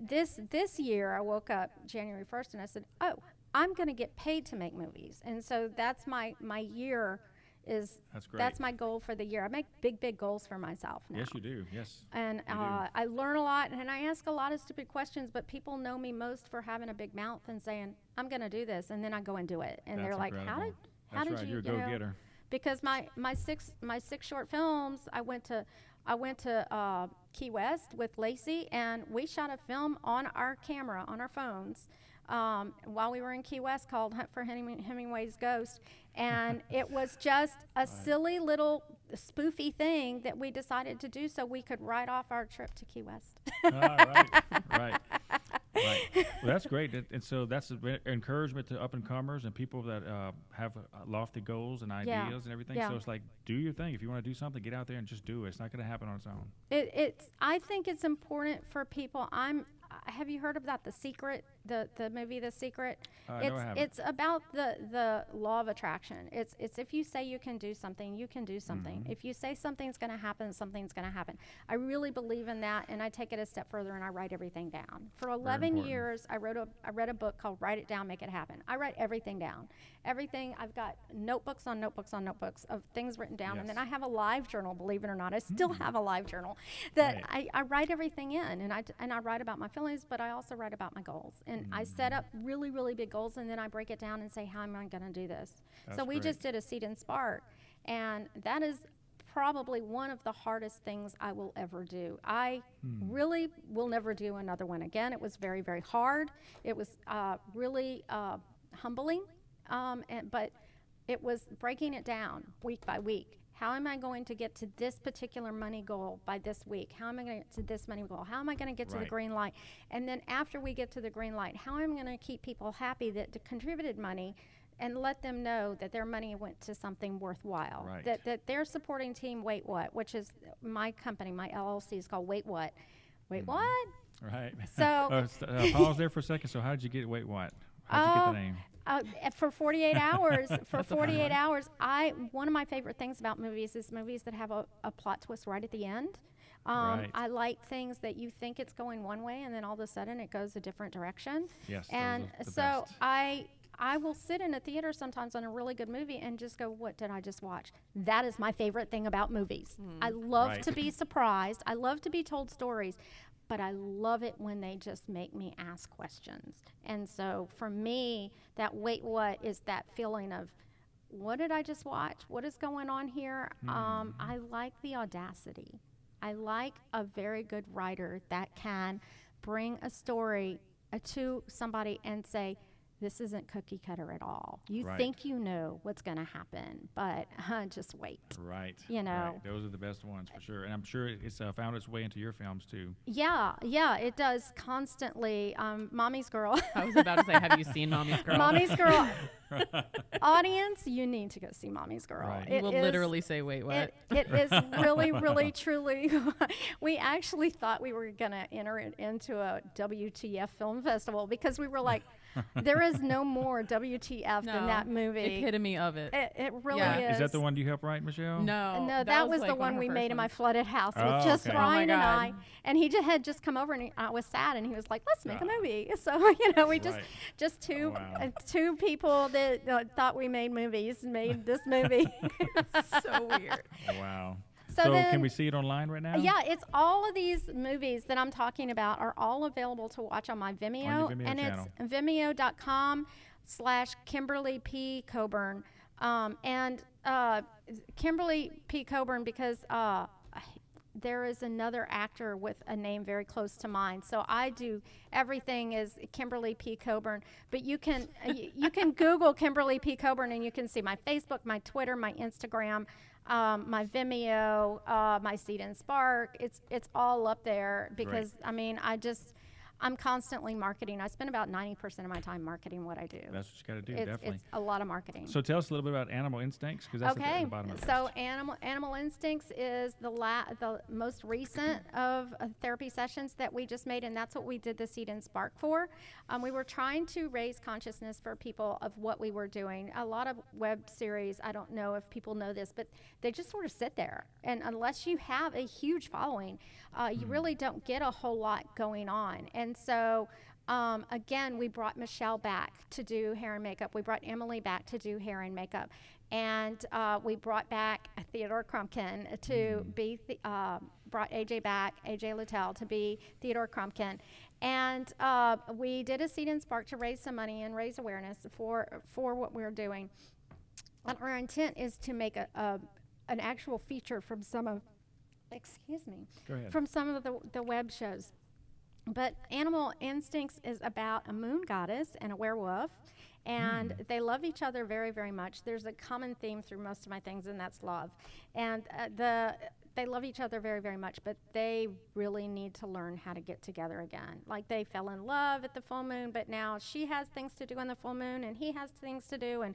this year, I woke up January 1st and I said, oh, I'm going to get paid to make movies. And so that's my year. That's great. That's my goal for the year. I make big goals for myself now. Yes, you do. Yes. And you do. I learn a lot, and I ask a lot of stupid questions, but people know me most for having a big mouth and saying, I'm going to do this, and then I go and do it. And That's they're like, incredible. how That's did right. you, You're a you know, go-getter. because my six short films, I went to Key West with Lacey, and we shot a film on our camera, on our phones, while we were in Key West, called Hunt for Hemingway's Ghost. And it was just a silly little spoofy thing that we decided to do so we could write off our trip to Key West. Right. Well, that's great. And so that's encouragement to up-and-comers and people that have lofty goals and ideas and everything. Yeah. So it's like, do your thing. If you want to do something, get out there and just do it. It's not going to happen on its own. I think it's important for people. Have you heard about The Secret, the movie The Secret? No, I haven't. It's about the law of attraction. It's if you say you can do something, you can do something. If you say something's going to happen, something's going to happen. I really believe in that, and I take it a step further and I write everything down. For 11 important. years, I read a book called Write It Down, Make It Happen. I write everything down. Everything. I've got notebooks on notebooks on notebooks of things written down, and then I have a live journal. Believe it or not, I still have a live journal that I write everything in, and I write about my feelings, but I also write about my goals. And I set up really big goals, and then I break it down and say, how am I going to do this? So we just did a Seed and Spark, and that is probably one of the hardest things I will ever do. I really will never do another one again. It was very hard. It was really humbling, but it was breaking it down week by week. How am I going to get to this particular money goal by this week? How am I going to get to this money goal? How am I going to get to the green light? And then after we get to the green light, how am I going to keep people happy that contributed money and let them know that their money went to something worthwhile? Right. That they're supporting Team Wait What, which is my company, my LLC is called Wait What. Wait What? Right. So pause there for a second. So how did you get Wait What? How did you get the name? For 48 hours, one of my favorite things about movies is movies that have a plot twist right at the end. I like things that you think it's going one way and then all of a sudden it goes a different direction. Yes. And the so best. I will sit in a theater sometimes on a really good movie and just go, what did I just watch? That is my favorite thing about movies. I love to be surprised. I love to be told stories. But I love it when they just make me ask questions. And so for me, that wait what is that feeling of, what did I just watch? What is going on here? I like the audacity. I like a very good writer that can bring a story to somebody and say, this isn't cookie cutter at all. You think you know what's going to happen, but just wait. Right. You know. Right. Those are the best ones for sure. And I'm sure it's found its way into your films too. Yeah, it does constantly. Mommy's Girl. I was about to say, have you seen Mommy's Girl? Mommy's Girl. Audience, you need to go see Mommy's Girl. Right. You will literally say, wait, what? It is really, truly. We actually thought we were going to enter it into a WTF film festival because we were like, there is no more WTF than that movie. Epitome of it. It really Yeah. is. Is that the one you helped write, Michelle? No. that was like the one of we her made first in my ones. flooded house Oh, with just okay. Ryan Oh and my I. God. And he had just come over and I was sad and he was like, let's make a movie. So, we just Right. just two Wow. two people that thought we made movies made this movie. So weird. Wow. So So then- can we see it online right now? Yeah, it's all of these movies that I'm talking about are all available to watch on my Vimeo. On your Vimeo and channel. it's vimeo.com/Kimberly P. Coburn. Kimberly P. Coburn because there is another actor with a name very close to mine. So I do everything is Kimberly P. Coburn. But you can you can Google Kimberly P. Coburn and you can see my Facebook, my Twitter, my Instagram, my Vimeo, my Seed and Spark. It's all up there because I mean I'm constantly marketing. I spend about 90% of my time marketing what I do. That's what you got to do, definitely. It's a lot of marketing. So tell us a little bit about Animal Instincts, because that's at the bottom of the So list. Animal Instincts is the most recent of therapy sessions that we just made, and that's what we did the Seed and Spark for. We were trying to raise consciousness for people of what we were doing. A lot of web series, I don't know if people know this, but they just sort of sit there. And unless you have a huge following, you really don't get a whole lot going on. And so, again, we brought Michelle back to do hair and makeup. We brought Emily back to do hair and makeup. And we brought back Theodore Crumpkin to be, brought AJ back, AJ Littell, to be Theodore Crumpkin. And we did a Seed and Spark to raise some money and raise awareness for what we're doing. And our intent is to make an actual feature from some of, from some of the web shows. But Animal Instincts is about a moon goddess and a werewolf, and they love each other very, very much. There's a common theme through most of my things, and that's love. And they love each other very, very much, but they really need to learn how to get together again. Like, they fell in love at the full moon, but now she has things to do on the full moon, and he has things to do, and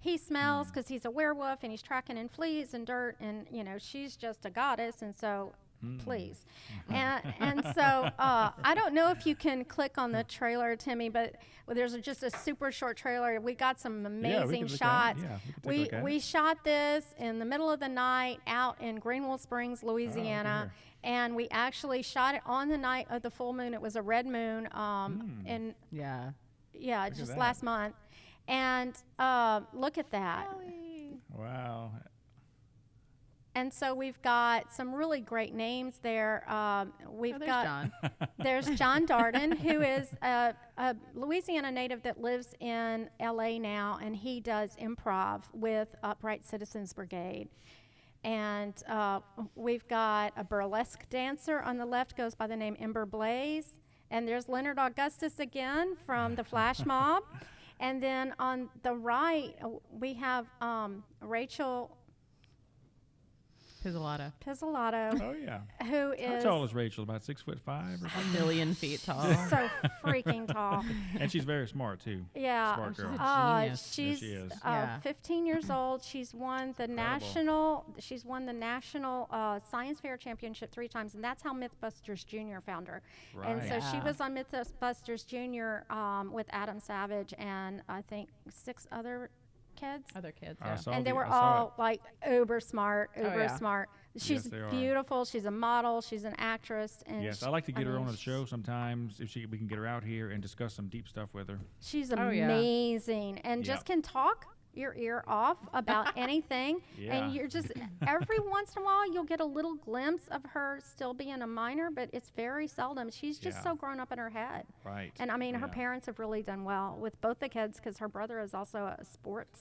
he smells because he's a werewolf, and he's tracking in fleas and dirt, and, you know, she's just a goddess, and so... Please. And so I don't know if you can click on the trailer, Timmy, but there's just a super short trailer. We got some amazing shots. We shot this in the middle of the night out in Greenville Springs, Louisiana, and we actually shot it on the night of the full moon. It was a red moon and just last month. And look at that. Wow. And so we've got some really great names there. There's John Darden, who is a Louisiana native that lives in LA now, and he does improv with Upright Citizens Brigade. And we've got a burlesque dancer on the left, goes by the name Ember Blaze. And there's Leonard Augustus again from the Flash Mob. And then on the right, we have Rachel Pizzolatto. Oh, yeah. Who is... How tall is Rachel? About 6'5" or something? 1,000,000 feet tall. So freaking tall. And she's very smart, too. Yeah. Smart girl. She's a genius. She's she is. 15 years old. She's won the national Science Fair Championship 3 times, and that's how Mythbusters Jr. found her. Right. And so she was on Mythbusters Jr. With Adam Savage and I think 6 other kids. And they were all like uber smart. She's beautiful. She's a model. She's an actress. And yes, I like to get her on the show sometimes if we can get her out here and discuss some deep stuff with her. She's amazing and just can talk your ear off about anything. And you're just, every once in a while, you'll get a little glimpse of her still being a minor, but it's very seldom. She's just so grown up in her head. Right. And I mean, her parents have really done well with both the kids because her brother is also a sports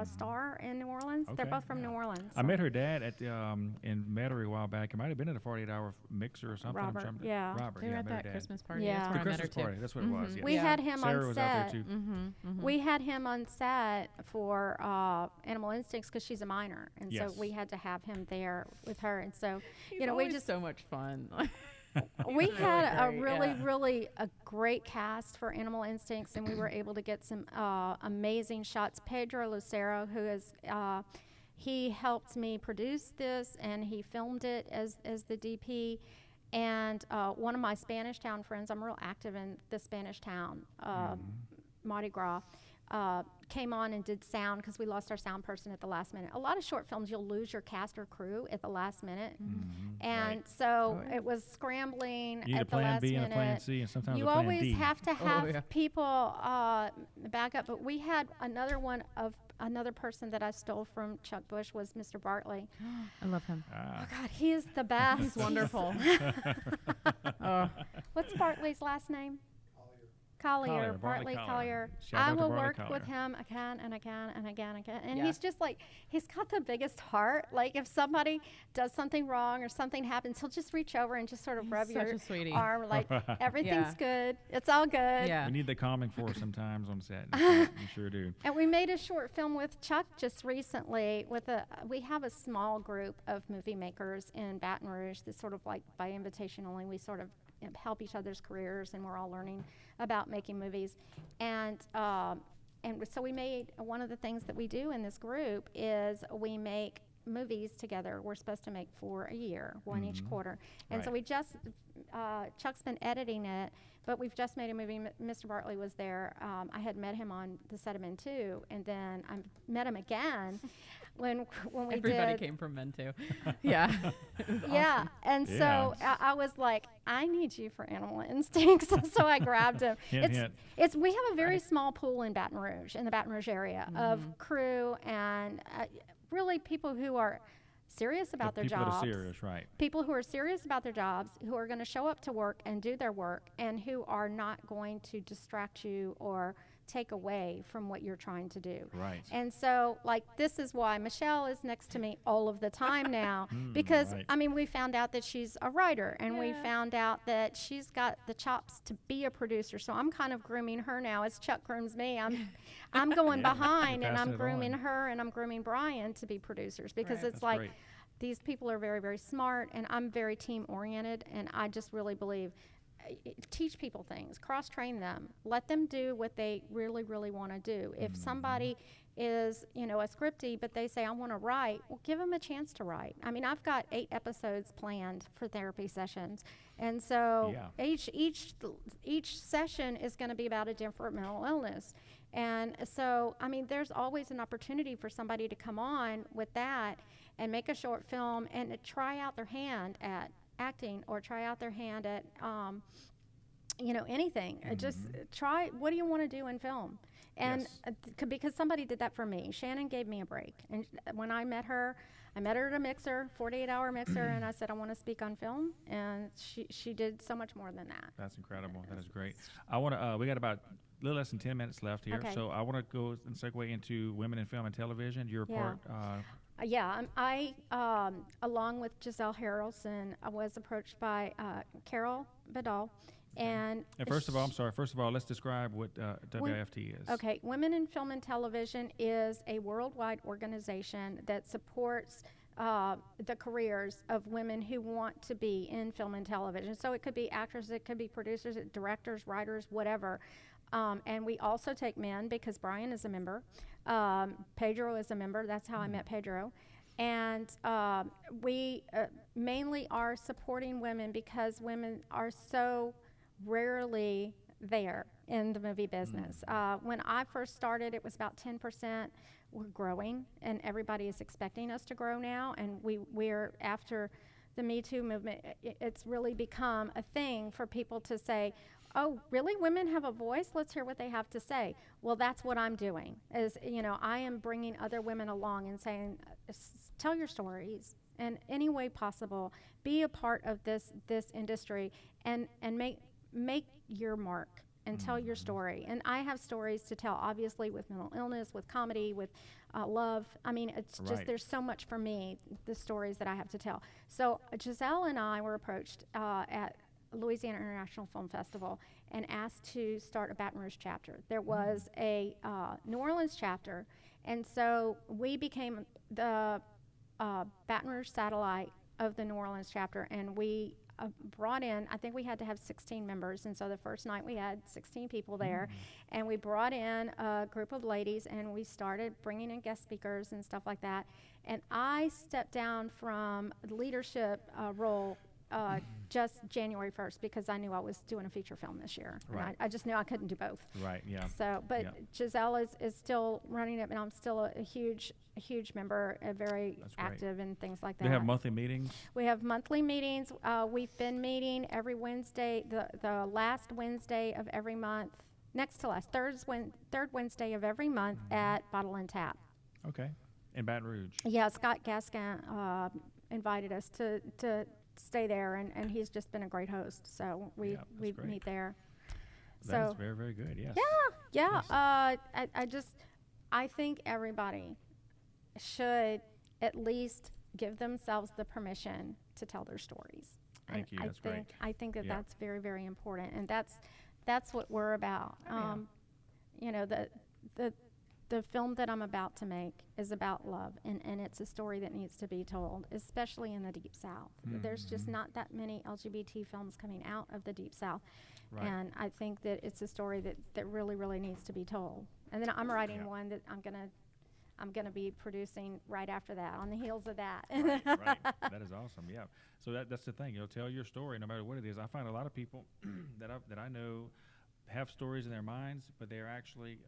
star in New Orleans. They're both from New Orleans. I met her dad at in Metairie a while back. It might have been at a 48-hour mixer or something. Robert, Robert, they were at that Christmas party. Yeah. That's where the I met her Christmas party. too. That's what it was. Yeah. We had him Sarah on was set. out there too. We had him on set for Animal Instincts because she's a minor, and so we had to have him there with her. And so, He's we just so much fun. we had a really a great cast for Animal Instincts, and we were able to get some amazing shots. Pedro Lucero, who is he helped me produce this, and he filmed it as the DP. And one of my Spanish Town friends, I'm real active in the Spanish Town, Mardi Gras, came on and did sound because we lost our sound person at the last minute. A lot of short films, you'll lose your cast or crew at the last minute. And so it was scrambling you need at a plan the last B minute. and a plan C, and sometimes You a plan always D. have to have people back up. But we had another one of another person that I stole from Chuck Bush was Mr. Bartley. I love him. Oh God, he is the best. He's wonderful. What's Bartley's last name? Collier, Bartley Collier. Shout I out to will Bartley work Collier. with him again and again and again and again. And Yeah. he's just like, he's got the biggest heart. Like if somebody does something wrong or something happens, he'll just reach over and just sort of He's rub such your a sweetie. arm, like everything's Yeah. good. It's all good. Yeah. We need the calming force sometimes on set. You sure do. And we made a short film with Chuck just recently. We have a small group of movie makers in Baton Rouge. That's sort of like by invitation only. We sort of help each other's careers, and we're all learning about making movies. And so we made one of the things that we do in this group is we make movies together. We're supposed to make for a year, one each quarter. And so Right. we just Chuck's been editing it, but we've just made a movie. Mr. Bartley was there. I had met him on the set of Men 2, and then I met him again when we Everybody did. came from Men too. Yeah. It was Yeah, awesome. and so Yeah. I was like, I need you for Animal Instincts. So I grabbed him. Hint, hint. We have a very small pool in Baton Rouge, in the Baton Rouge area, of crew and really people who are serious about their People jobs. that are serious, right? People who are serious about their jobs, who are going to show up to work and do their work, and who are not going to distract you or take away from what you're trying to do. Right. And so, like, this is why Michelle is next to me all of the time now, because, right. I mean, we found out that she's a writer, and we Yeah. found out that she's got the chops to be a producer. So I'm kind of grooming her now as Chuck grooms me. I'm going Yeah, behind, you're and I'm passing it grooming on. her, and I'm grooming Brian to be producers, because Right. it's That's like, great. these people are very, very smart, and I'm very team oriented, and I just really believe teach people things, cross train them, let them do what they really, really want to do. If somebody is, a scripty, but they say, I want to write, well, give them a chance to write. I mean, I've got 8 episodes planned for therapy sessions. And so Yeah. each session is going to be about a different mental illness. And so, I mean, there's always an opportunity for somebody to come on with that and make a short film and try out their hand at acting, or try out their hand at anything. Just try, what do you want to do in film? And Yes. Because somebody did that for me. Shannon gave me a break, and when I met her at a mixer, 48-hour mixer, and I said, I want to speak on film, and she did so much more than that. That's incredible. That is great. I want to. We got about a little less than 10 minutes left here, Okay. so I want to go and segue into women in film and television. You're a Yeah. part. Yeah, I along with Giselle Harrelson, I was approached by Carol Bedall, and First of all, I'm sorry. First of all, let's describe what WIFT is. Okay, Women in Film and Television is a worldwide organization that supports the careers of women who want to be in film and television. So it could be actors, it could be producers, directors, writers, whatever. And we also take men, because Brian is a member. Pedro is a member. That's how I met Pedro. And we mainly are supporting women because women are so rarely there in the movie business. When I first started, it was about 10%. We're growing, and everybody is expecting us to grow now. And we're after the Me Too movement, it's really become a thing for people to say, oh, really? Women have a voice? Let's hear what they have to say. Well, that's what I'm doing. I am bringing other women along and saying, tell your stories in any way possible. Be a part of this industry, and make your mark and tell your story. And I have stories to tell, obviously, with mental illness, with comedy, with love. I mean, it's just, Right. there's so much for me, the stories that I have to tell. So Giselle and I were approached at Louisiana International Film Festival and asked to start a Baton Rouge chapter. There was a New Orleans chapter, and so we became the Baton Rouge satellite of the New Orleans chapter, and we brought in, I think we had to have 16 members, and so the first night we had 16 people there, and we brought in a group of ladies, and we started bringing in guest speakers and stuff like that. And I stepped down from the leadership role just January 1st, because I knew I was doing a feature film this year. Right. And I just knew I couldn't do both. Right. Yeah. So, but Yeah. Giselle is still running it, and I'm still a huge member, very That's great. active and things like that. They have monthly meetings. We have monthly meetings. We've been meeting every Wednesday, the last Wednesday of every month, next to last, third Wednesday of every month at Bottle and Tap. Okay. In Baton Rouge. Yeah, Scott Gaskin invited us to stay there, and he's just been a great host. So we Yeah, that's great. meet there. That is So very, very good. Yes. yeah, Yes. I think everybody should at least give themselves the permission to tell their stories. Thank you. That's great. I think that Yeah. that's very, very important, and that's what we're about. Oh, yeah. You know, the the film that I'm about to make is about love, and it's a story that needs to be told, especially in the Deep South. There's just Mhm. not that many LGBT films coming out of the Deep South, Right. and I think that it's a story that really, really needs to be told. And then I'm writing Yeah. one that I'm gonna be producing right after that, on the heels of that. Right. That is awesome. Yeah. So that's the thing. Tell your story no matter what it is. I find a lot of people that I know have stories in their minds, but they're actually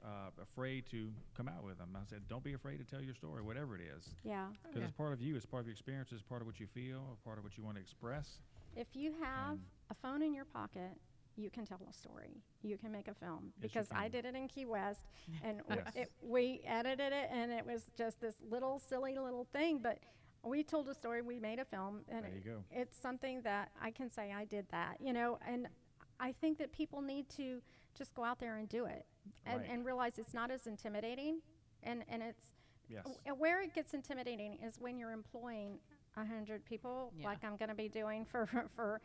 afraid to come out with them. I said, don't be afraid to tell your story, whatever it is, Yeah. because it's part of you. It's part of your experience. It's part of what you feel, or part of what you want to express. If you have And- a phone in your pocket, you can tell a story. You can make a film. Yes, you Because I can. did it in Key West, and Yes. we edited it, and it was just this little silly little thing. But we told a story. We made a film, and There you go. it's something that I can say I did that. You know, and I think that people need to just go out there and do it, and, Right. and realize it's not as intimidating, and it's Yes. where it gets intimidating is when you're employing 100 people, Yeah. like I'm going to be doing for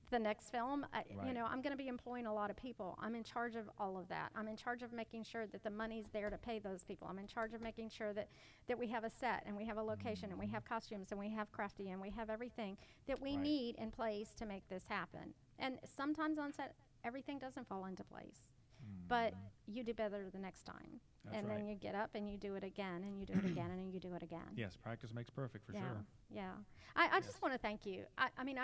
the next film. You Right. know, I'm going to be employing a lot of people. I'm in charge of all of that. I'm in charge of making sure that the money's there to pay those people. I'm in charge of making sure that we have a set, and we have a location, and we have costumes, and we have crafty, and we have everything that we Right. need in place to make this happen. And sometimes on set, everything doesn't fall into place. But you do better the next time. That's And right. then you get up and you do it again, and you do it again, and then you do it again. Yes, practice makes perfect for Yeah, sure. yeah. I Yes. just want to thank you. I mean,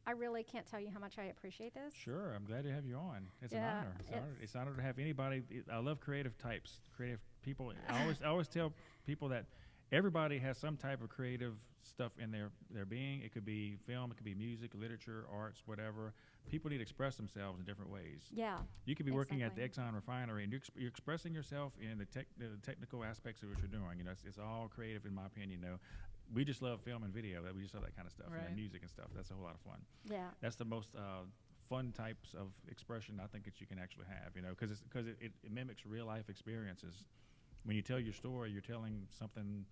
I really can't tell you how much I appreciate this. Sure, I'm glad to have you on. It's Yeah, an honor. It's an honor to have anybody. I love creative types, creative people. I always tell people that everybody has some type of creative stuff in their being. It could be film, it could be music, literature, arts, whatever. People need to express themselves in different ways. Yeah, You could be working at the Exactly. Exxon refinery, and you're expressing yourself in the technical aspects of what you're doing. It's all creative, in my opinion. We just love film and video. We just love that kind of stuff, Right. and music and stuff. That's a whole lot of fun. yeah, That's the most fun types of expression I think that you can actually have, because it mimics real life experiences. When you tell your story, you're telling something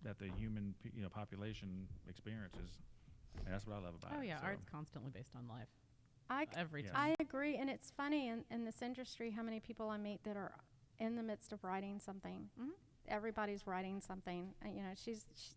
that the human population experiences, and that's what I love about it. Oh yeah, So, art's constantly based on life. I Every Yes. time. I agree, and it's funny in this industry how many people I meet that are in the midst of writing something. Mhm. Everybody's writing something. You know,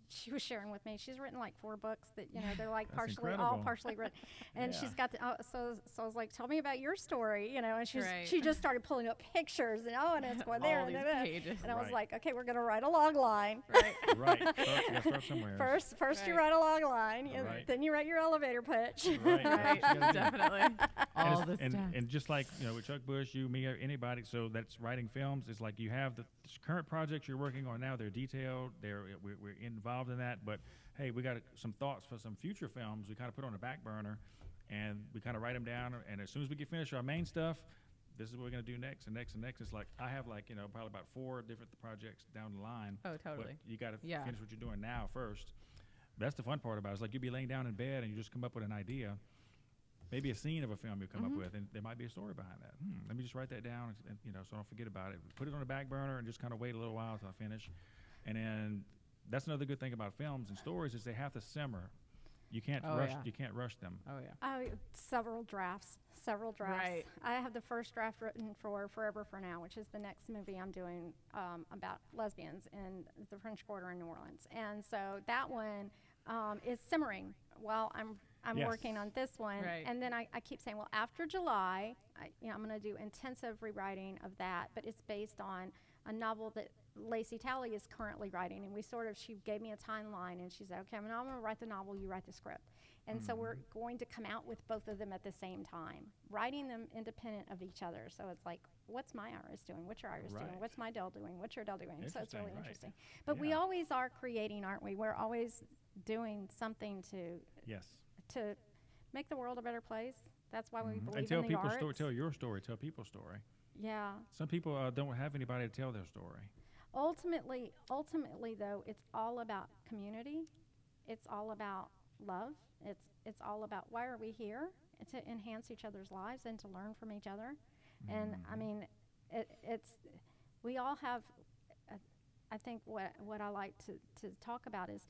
she was sharing with me. She's written like 4 books that they're like That's all incredible. partially written, and Yeah. she's got so I was like, tell me about your story, and Right. she just started pulling up pictures and it's going there All and these da, da. pages. And I was Right. like, okay, we're gonna write a log line. Right. Right. You gotta start somewhere. First you Right. write a log line, Right. then you write your elevator pitch. Right. Right. That's what you gotta do. Definitely. And All it's- this and, stuff. and just like with Chuck Bush, you, me, or anybody, so that's writing films. It's like you have the current projects you're working on now. They're detailed. We're involved in that. But hey, we got some thoughts for some future films. We kind of put on the back burner, and we kind of write them down. And as soon as we get finished our main stuff, this is what we're gonna do next and next and next. It's like I have probably about 4 different projects down the line. Oh, But totally. you got to Yeah. finish what you're doing now first. That's the fun part about it. It's like you'd be laying down in bed and you just come up with an idea, maybe a scene of a film you come up with, and there might be a story behind that. Let me just write that down, and, so I don't forget about it. Put it on the back burner and just kind of wait a little while until I finish. And then that's another good thing about films and stories is they have to simmer. You can't Oh, rush. yeah. You can't rush them. Oh yeah. Several drafts. Right. I have the first draft written for Forever for Now, which is the next movie I'm doing about lesbians in the French Quarter in New Orleans. And so that one is simmering while I'm Yes. working on this one. Right. And then I keep saying, well, after July, I'm going to do intensive rewriting of that, but it's based on a novel that Lacey Talley is currently writing, and she gave me a timeline, and she said, okay, I'm going to write the novel, you write the script. And so we're going to come out with both of them at the same time, writing them independent of each other. So it's like, what's my Iris doing? What's your Iris Right. doing? What's my Dell doing? What's your Dell doing? So it's Interesting, really right. interesting. But we Yeah. always are creating, aren't we? We're always doing something Yes. to make the world a better place. That's why we Mhm. believe And tell in the people's arts. story. Tell your story. Tell people's story. Yeah. Some people don't have anybody to tell their story. Ultimately, though, it's all about community. It's all about love. It's all about why are we here? To enhance each other's lives and to learn from each other. And I mean, it's we all have. I think what I like to talk about is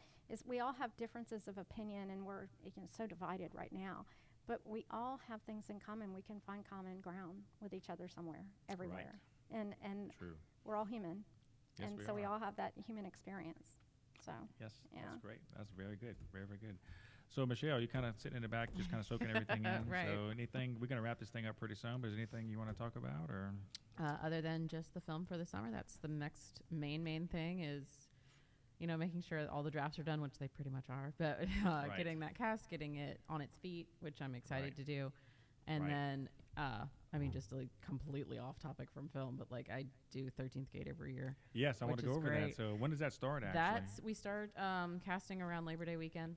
we all have differences of opinion, and we're so divided right now. But we all have things in common. We can find common ground with each other somewhere, everywhere. Right. And True. We're all human. Yes, and so we all have that human experience. So yes, yeah. That's great. That's very good. Very, very good. So Michelle, you kind of sitting in the back, just kind of soaking everything in. Right. So anything, we're going to wrap this thing up pretty soon, but is there anything you want to talk about, or? Other than just the film for the summer, that's the next main thing is, making sure that all the drafts are done, which they pretty much are, but Right. getting that cast, getting it on its feet, which I'm excited Right. to do. And Right. then, just like completely off topic from film, but like I do 13th Gate every year. Yes, I want to go over that. Great. So when does that start, actually? We start casting around Labor Day weekend.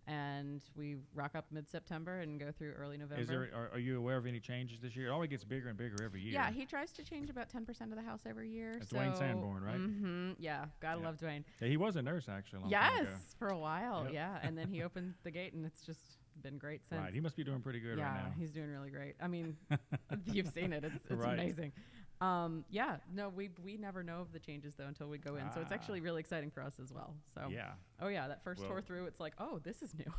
And we rock up mid-September and go through early November. Are you aware of any changes this year? It always gets bigger and bigger every year. Yeah, he tries to change about 10% of the house every year. That's Dwayne Sanborn, right? Mm-hmm. Yeah, gotta love Dwayne. Yeah, he was a nurse, actually, a long time ago. Yes, for a while, Yep. yeah. And then he opened the gate, and it's just been great since. Right, he must be doing pretty good right now. Yeah, he's doing really great. I mean, you've seen it. It's Right. amazing. No, we never know of the changes, though, until we go in. So it's actually really exciting for us as well. So Yeah. Oh, yeah, that first tour through, it's like, oh, this is new.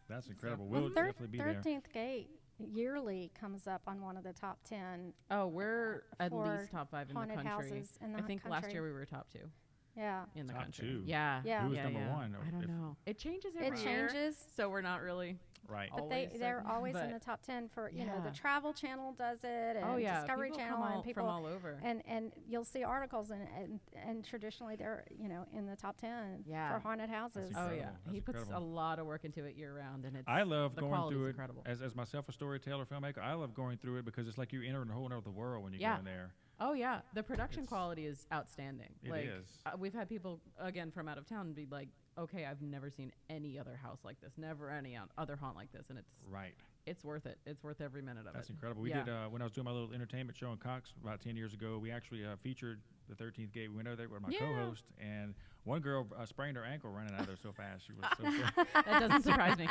That's incredible. We'll definitely be there. 13th Gate yearly comes up on one of the top 10. Oh, we're at for least top 5 in the haunted country. houses in the I think last country. year we were top 2 Yeah. in the Top country. 2? Yeah. Yeah. Who was Yeah, number yeah. one? I don't If- know. It changes every It year. changes. So we're not really. Right. But always they're certain, always in but the top 10 for, the yeah. Travel Channel does it, and Oh, yeah. Discovery People Channel, come and people from all over. And you'll see articles, and traditionally they're, in the top 10 Yeah. for haunted houses. Oh, incredible. yeah. That's He puts incredible. a lot of work into it year round, and it's I love the going quality's through it incredible. as myself, a storyteller, filmmaker. I love going through it because it's like you're entering a whole other world when you Yeah. go in there. Oh, yeah. The production It's- quality is outstanding. It like, is. We've had people, again, from out of town be like, okay, I've never seen any other house like this, never any other haunt like this, and Right. it's worth it. It's worth every minute of That's it. incredible. We Yeah. did, when I was doing my little entertainment show in Cox about 10 years ago, we actually featured the 13th Gate. We went over there with my Yeah. co-host, and one girl sprained her ankle running out of there so fast. She was so scared. That doesn't surprise me.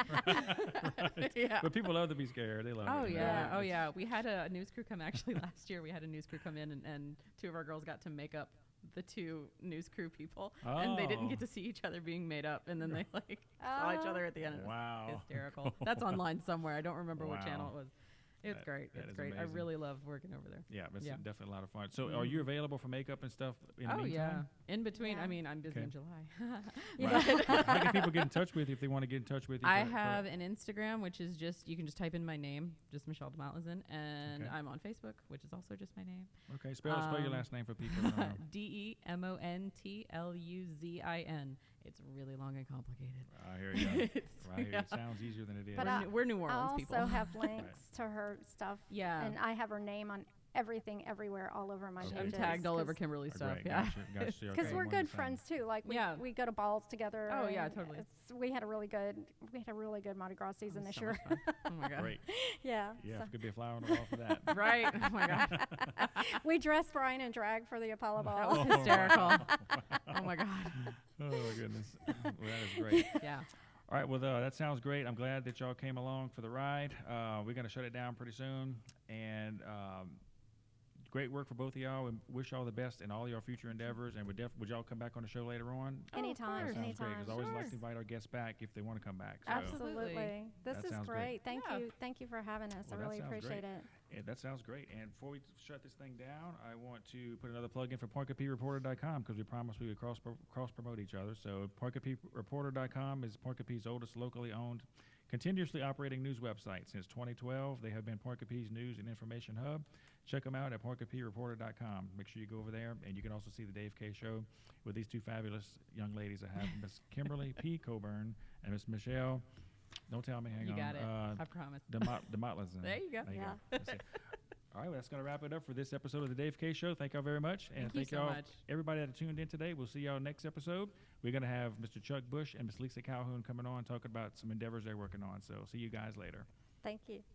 Right. Yeah. But people love to be scared. They love Oh it. you know? yeah, oh It's- yeah. We had a news crew come actually last year. We had a news crew come in, and two of our girls got to make up the two news crew people, and they didn't Oh. get to see each other being made up, and then they saw each other at the end. It was Wow. hysterical. That's online somewhere. I don't remember what channel Wow. it was. It's That- great. that It's is great. I amazing. really love working over there. Yeah, it's Yeah. definitely a lot of fun. So are you available for makeup and stuff in the Oh yeah. meantime? In between, Yeah. I mean, I'm busy Okay. in July. Right. How can people get in touch with you if they want to get in touch with you? I for- have an Instagram, which is you can just type in my name, just Michelle DeMotlizin, and Okay. I'm on Facebook, which is also just my name. Okay, spell your last name for people. Who don't know. DeMontluzin. It's really long and complicated. I hear you. It's- Right here. yeah. It sounds easier than it is. But We're New I Orleans also people. have links to her stuff. Yeah. And I have her name on everything, everywhere, all over my Okay. I'm pages. tagged all over 'cause- Kimberly's Oh, stuff. great. Yeah. Gotcha. Because Okay, we're I'm good on the same. friends too. Like Yeah. we go to balls together. Oh, yeah, and totally. we had a really good Mardi Gras season It was this so year. much fun. Oh my god. Great. Yeah. Yeah, so it could be a flower on the wall for that. Right. Oh my god. we dressed Brian in drag for the Apollo That Ball. was Oh, hysterical. Oh my god. Oh my goodness. Well, that is great. Yeah. All right, well, that sounds great. I'm glad that y'all came along for the ride. We're going to shut it down pretty soon. And great work for both of y'all. And wish y'all the best in all your future endeavors. And would y'all come back on the show later on? Anytime, course. That sounds great. anytime. Because I always like Sure. to invite our guests back if they want to come back. So Absolutely. This That is sounds great. great. Yeah. Thank you for having us. Well, I that really sounds appreciate great. it. Yeah, that sounds great. And before we shut this thing down, I want to put another plug in for PointCoupieReporter.com because we promised we would cross promote each other. So PointCoupieReporter.com is Point Coupie's oldest locally owned, continuously operating news website. Since 2012, they have been Point Coupie's news and information hub. Check them out at PointCoupieReporter.com. Make sure you go over there, and you can also see the Dave K. Show with these two fabulous young ladies I have, Miss Kimberly P. Coburn and Miss Michelle. Don't tell me. Hang You on. got it. I promise. Demotlizin. There you go. Yeah. That's it. All right, well, that's going to wrap it up for this episode of the Dave K. Show. Thank y'all very much. And Thank you so y'all, much. everybody that tuned in today. We'll see y'all next episode. We're going to have Mr. Chuck Bush and Miss Lisa Calhoun coming on talking about some endeavors they're working on. So see you guys later. Thank you.